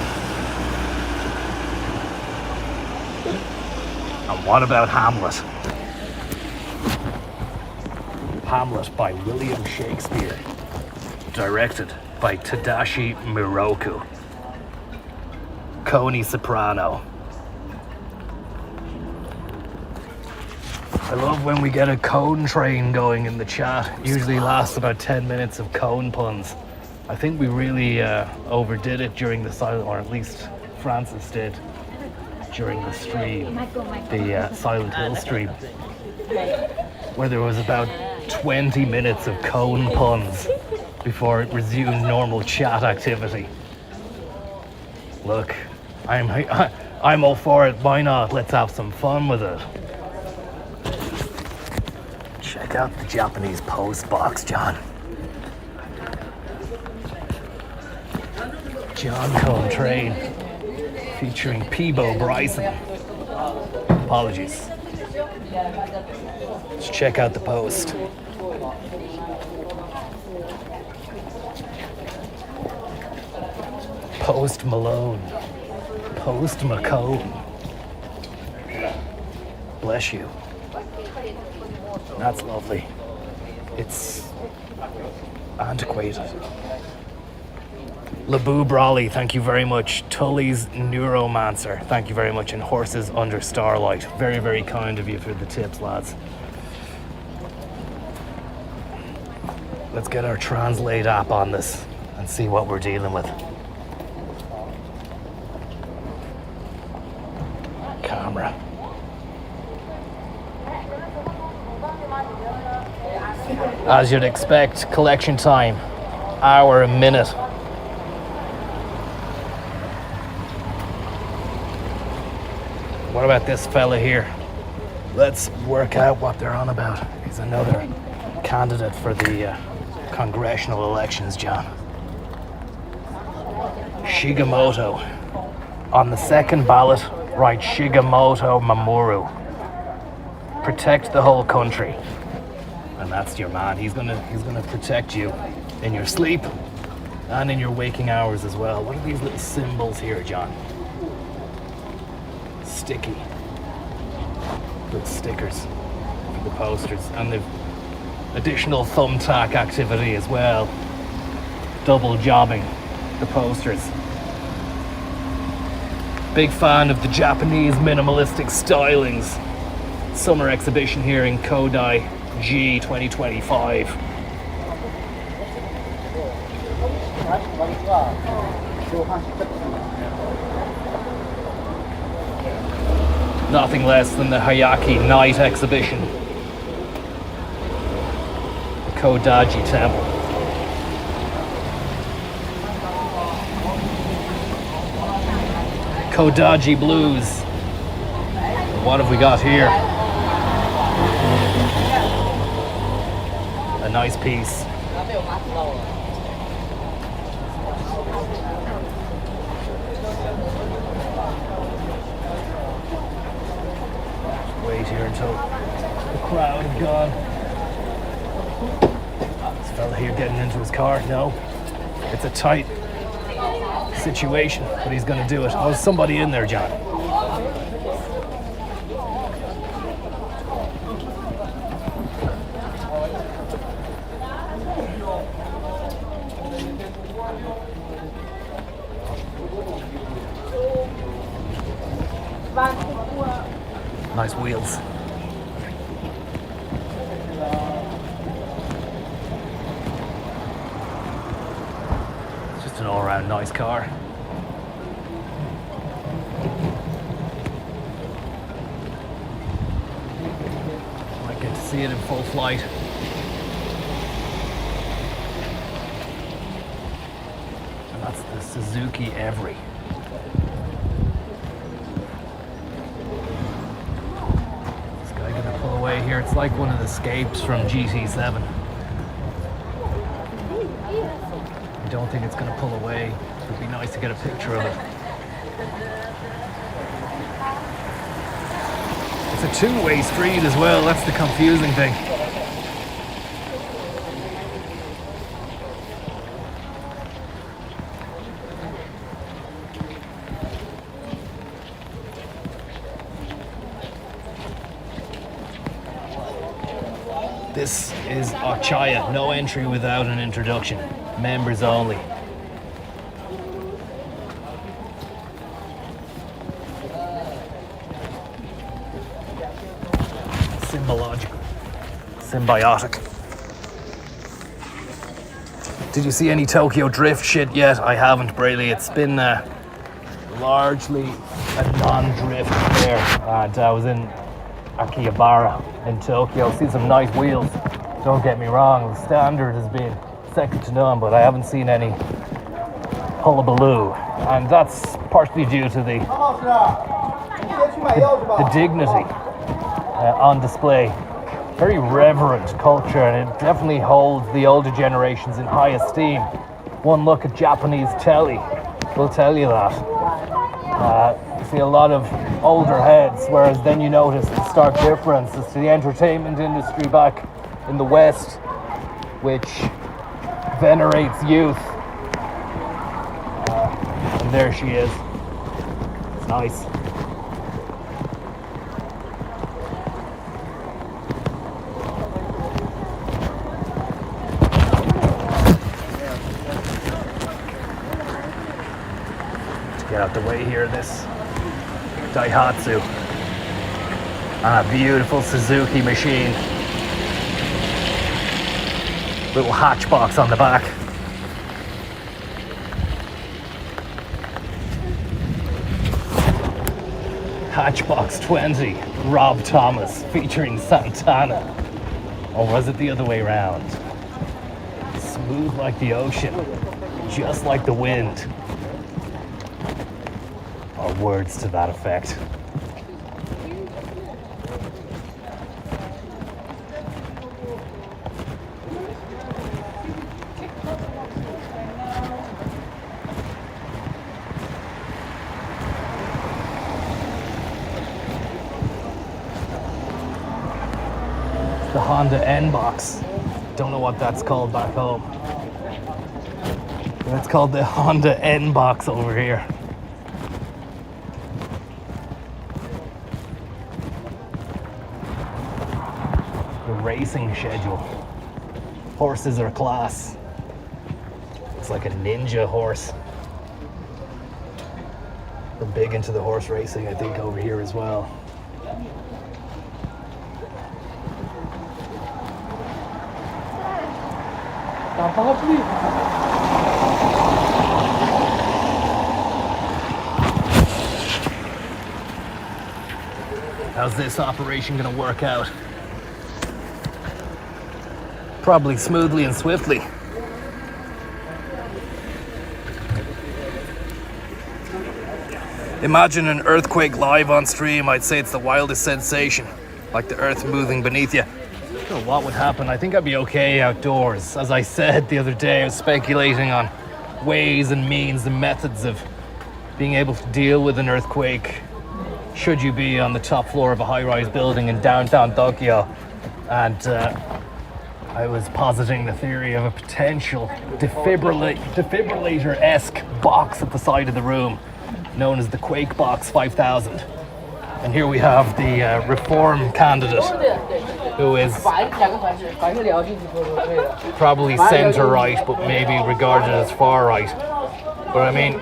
And what about Hamlet? Hamlet by William Shakespeare. Directed by Tadashi Miroku. Coney Soprano. I love when we get a cone train going in the chat. It usually lasts about 10 minutes of cone puns. I think we really overdid it during the silent, or at least Francis did during the stream, the Silent Hill stream, where there was about 20 minutes of cone puns before it resumed normal chat activity. Look, I'm all for it. Why not? Let's have some fun with it. Check out the Japanese post box, John. John Cone Train, featuring Peebo Bryson. Apologies. Let's check out the post. Post Malone. Post McCone. Bless you. That's lovely. It's antiquated. Laboo Brawley, thank you very much. Tully's Neuromancer, thank you very much. And Horses Under Starlight, very, very kind of you for the tips, lads. Let's get our Translate app on this and see what we're dealing with. Camera. As you'd expect, collection time, hour, a minute. What about this fella here? Let's work out what they're on about. He's another candidate for the congressional elections, John. Shigemoto. On the second ballot, write Shigemoto Mamoru. Protect the whole country. And that's your man. He's gonna protect you in your sleep and in your waking hours as well. What are these little symbols here, John? Sticky. Little stickers for the posters. And the additional thumbtack activity as well. Double jobbing the posters. Big fan of the Japanese minimalistic stylings. Summer exhibition here in Kodai G 2025. Nothing less than the Hayaki Night exhibition. The Kodaji Temple. Kodaji Blues. What have we got here? A nice piece. Wait here until the crowd have gone. This fella here getting into his car. No, it's a tight situation, but he's going to do it. Oh, there's somebody in there, John. Nice wheels. It's just an all-round nice car. Might get to see it in full flight. And that's the Suzuki Every. Here, it's like one of the escapes from GT7. I don't think it's going to pull away. It'd be nice to get a picture of it. It's a two-way street as well. That's the confusing thing. This is Ochaya, no entry without an introduction. Members only. Symbological. Symbiotic. Did you see any Tokyo Drift shit yet? I haven't, Brayley. It's been largely a non-drift fair. And I was in Akihabara in Tokyo. See some nice wheels. Don't get me wrong, the standard has been second to none, but I haven't seen any hullabaloo. And that's partially due to the dignity on display. Very reverent culture, and it definitely holds the older generations in high esteem. One look at Japanese telly will tell you that. You see a lot of older heads, whereas then you notice the stark difference as to the entertainment industry back in the West, which venerates youth. And there she is. It's nice. Get out the way here, this Daihatsu. And a beautiful Suzuki machine. Little hatchbox on the back. Hatchbox 20, Rob Thomas, featuring Santana. Or was it the other way around? Smooth like the ocean, just like the wind. Or words to that effect. The Honda N-Box. Don't know what that's called back home. But it's called the Honda N-Box over here. The racing schedule. Horses are class. It's like a ninja horse. We're big into the horse racing, I think, over here as well. How's this operation gonna work out? Probably smoothly and swiftly. Imagine an earthquake live on stream. I'd say it's the wildest sensation, like the earth moving beneath you. I don't know what would happen. I think I'd be okay outdoors. As I said the other day, I was speculating on ways and means and methods of being able to deal with an earthquake should you be on the top floor of a high-rise building in downtown Tokyo. And I was positing the theory of a potential defibrillator-esque box at the side of the room, known as the Quake Box 5000. And here we have the reform candidate, who is probably centre-right, but maybe regarded as far-right. But I mean,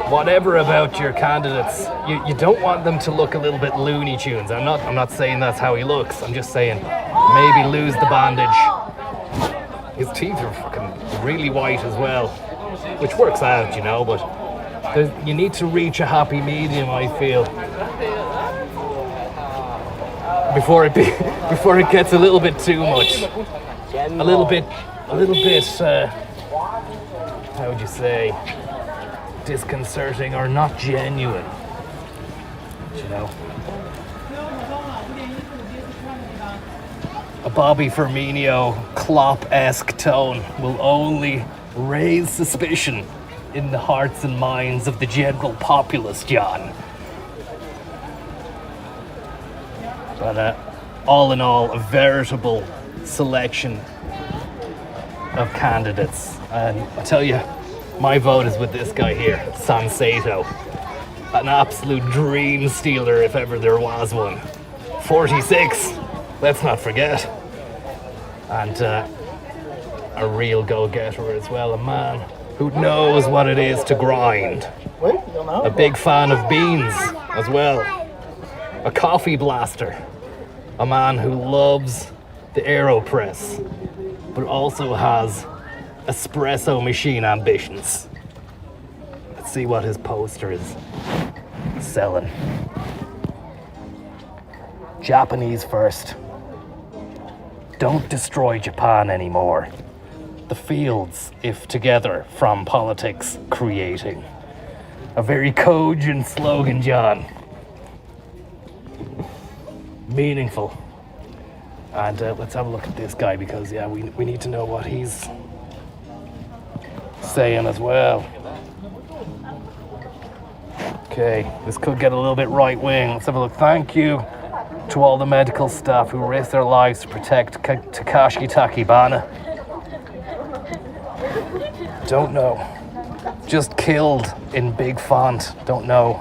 whatever about your candidates, you don't want them to look a little bit Looney Tunes. I'm not saying that's how he looks. I'm just saying maybe lose the bandage. His teeth are fucking really white as well, which works out, you know. But you need to reach a happy medium, I feel, before it gets a little bit too much. A little bit. How would you say? Disconcerting or not genuine, you know. A Bobby Firmino Klopp-esque tone will only raise suspicion in the hearts and minds of the general populace, John. But all in all, a veritable selection of candidates. And I tell you, my vote is with this guy here, Sansato. An absolute dream stealer if ever there was one. 46, let's not forget. And a real go-getter as well, a man who knows what it is to grind. A big fan of beans as well. A coffee blaster. A man who loves the AeroPress, but also has espresso machine ambitions. Let's see what his poster is selling. Japanese first. Don't destroy Japan anymore. The fields, if together, from politics, creating. A very cogent slogan, John. Meaningful. And let's have a look at this guy, because yeah, we need to know what he's saying as well. Okay, this could get a little bit right-wing. Let's have a look. Thank you to all the medical staff who risked their lives to protect Takashi Takibana. Don't know. Just killed in big font. Don't know.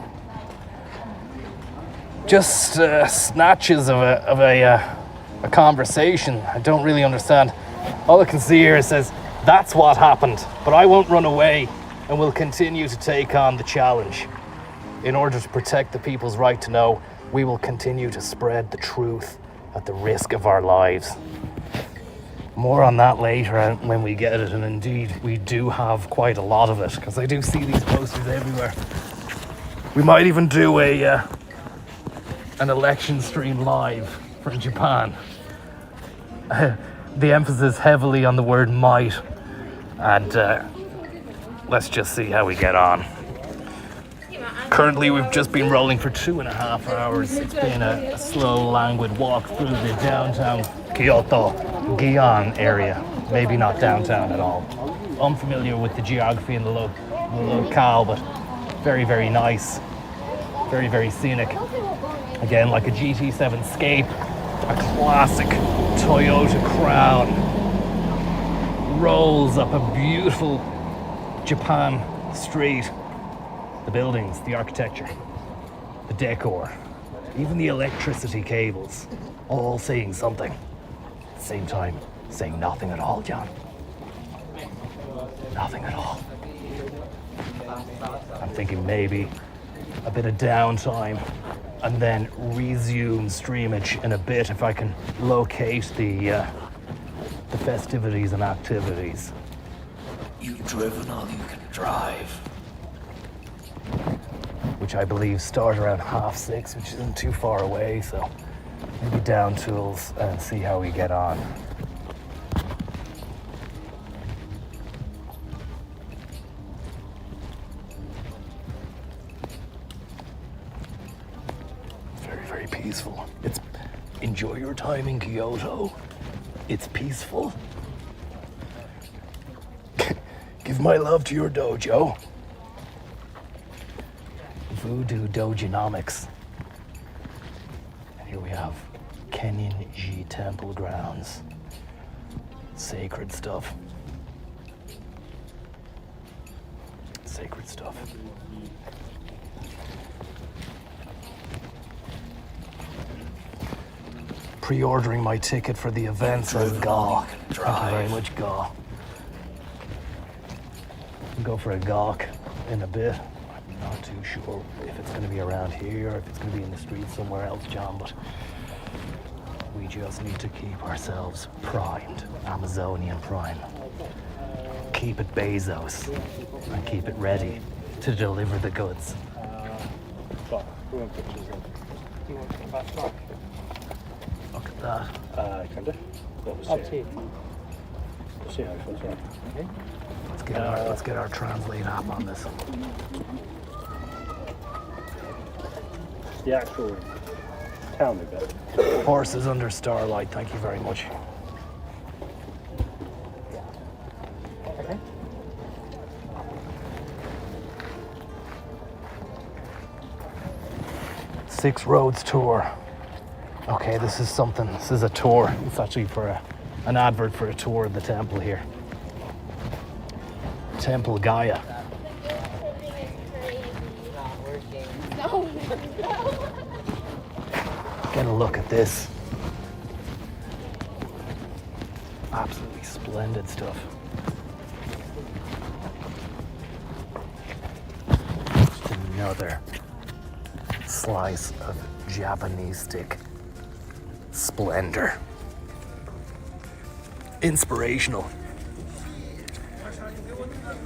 Just snatches of a conversation. I don't really understand. All I can see here says, "That's what happened, but I won't run away and will continue to take on the challenge." In order to protect the people's right to know, we will continue to spread the truth at the risk of our lives. More on that later when we get it, and indeed we do have quite a lot of it, because I do see these posters everywhere. We might even do an election stream live from Japan. The emphasis heavily on the word might, and let's just see how we get on. Currently, we've just been rolling for 2.5 hours. It's been a slow, languid walk through the downtown Kyoto, Gion area. Maybe not downtown at all. Unfamiliar with the geography and the locale, but very, very nice. Very, very scenic. Again, like a GT7 Scape, a classic Toyota Crown rolls up a beautiful Japan street. The buildings, the architecture, the decor, even the electricity cables, all saying something. At the same time, saying nothing at all, John. Nothing at all. I'm thinking maybe a bit of downtime and then resume streamage in a bit if I can locate the festivities and activities. You've driven all you can drive. Which I believe start around 6:30, which isn't too far away, so maybe down tools and see how we get on. Very, very peaceful. Enjoy your time in Kyoto. It's peaceful. Give my love to your dojo. Voodoo Dojinomics. And here we have Kennin-ji Temple grounds. Sacred stuff. Sacred stuff. Pre-ordering my ticket for the event, says Gaw. Thank you very much, Gaw. I'll go for a gawk in a bit. Not too sure if it's going to be around here or if it's going to be in the streets somewhere else, John, but we just need to keep ourselves primed, Amazonian prime. Keep it Bezos and keep it ready to deliver the goods. Look Look at that. Can do. Up to you. See how it feels, right? Okay. Let's get our translate app on this. The actual town we built. Horses under starlight, thank you very much. Okay. Six Roads Tour. Okay, this is something. This is a tour. It's actually for an advert for a tour of the temple here. Temple Gaia. Get a look at this. Absolutely splendid stuff. Just another slice of Japanese-tic splendor. Inspirational.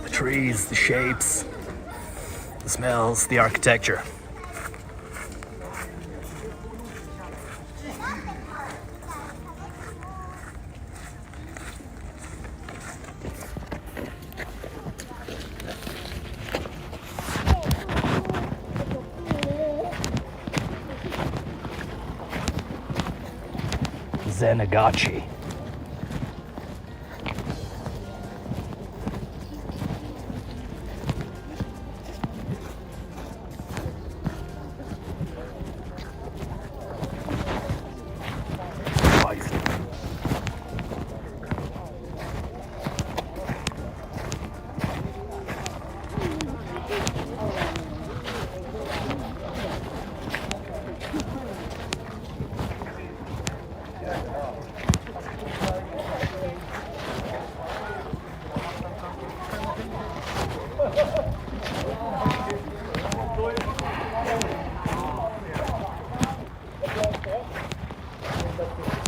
The trees, the shapes, the smells, the architecture. Zenagachi.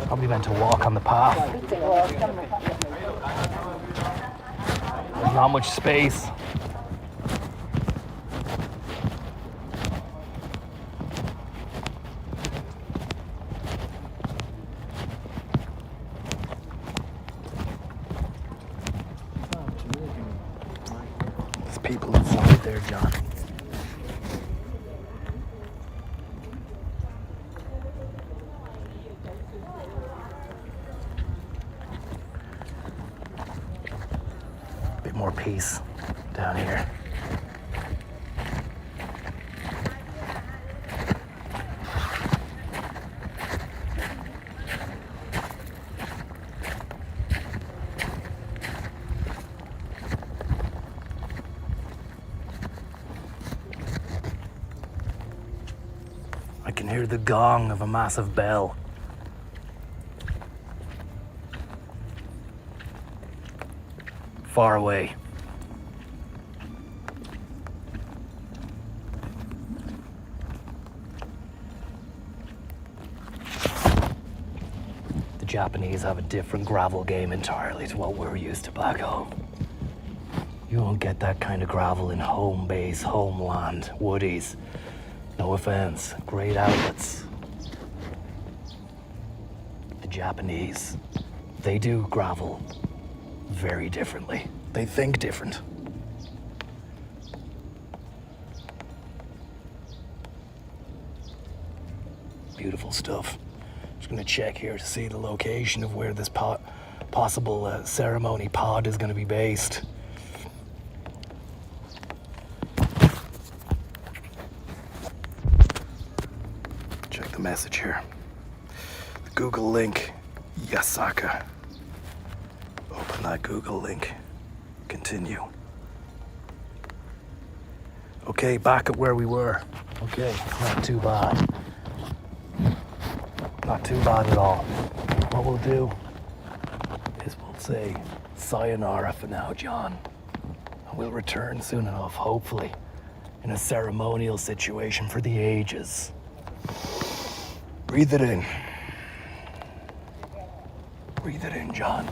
Probably meant to walk on the path. There's not much space. There's people inside there, John. Bit more peace down here. I can hear the gong of a massive bell. Far away. The Japanese have a different gravel game entirely to what we're used to back home. You won't get that kind of gravel in home base, homeland, woodies. No offense, great outlets. The Japanese, they do gravel very differently. They think different. Beautiful stuff. Just gonna check here to see the location of where this possible ceremony pod is gonna be based. Check the message here. The Google link, Yasaka. Open that Google link. Continue. Okay, back at where we were. Okay, not too bad. Not too bad at all. What we'll do is we'll say sayonara for now, John. And we'll return soon enough, hopefully, in a ceremonial situation for the ages. Breathe it in. Breathe it in, John.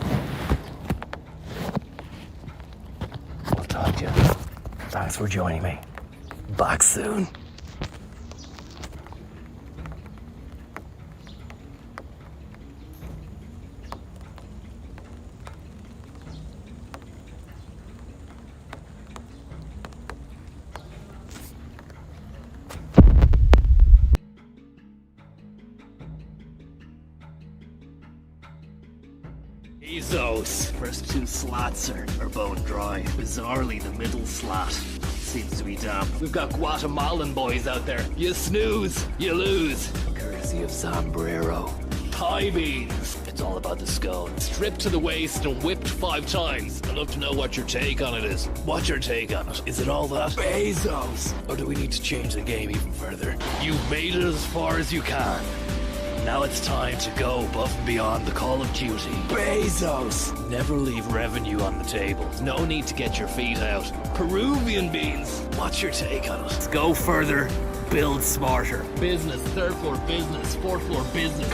We'll talk to you. Thanks for joining me. Back soon. Bezos. First two slats are bone dry. Bizarrely, the middle slat seems to be damp. We've got Guatemalan boys out there. You snooze, you lose. Courtesy of Sombrero. Thai beans. It's all about the scone. Stripped to the waist and whipped 5 times. I'd love to know what your take on it is. What's your take on it? Is it all that? Bezos. Or do we need to change the game even further? You've made it as far as you can. Now it's time to go above and beyond the call of duty. Bezos! Never leave revenue on the table. No need to get your feet out. Peruvian beans! What's your take on it? Let's go further, build smarter. Business, 3rd floor business, 4th floor business.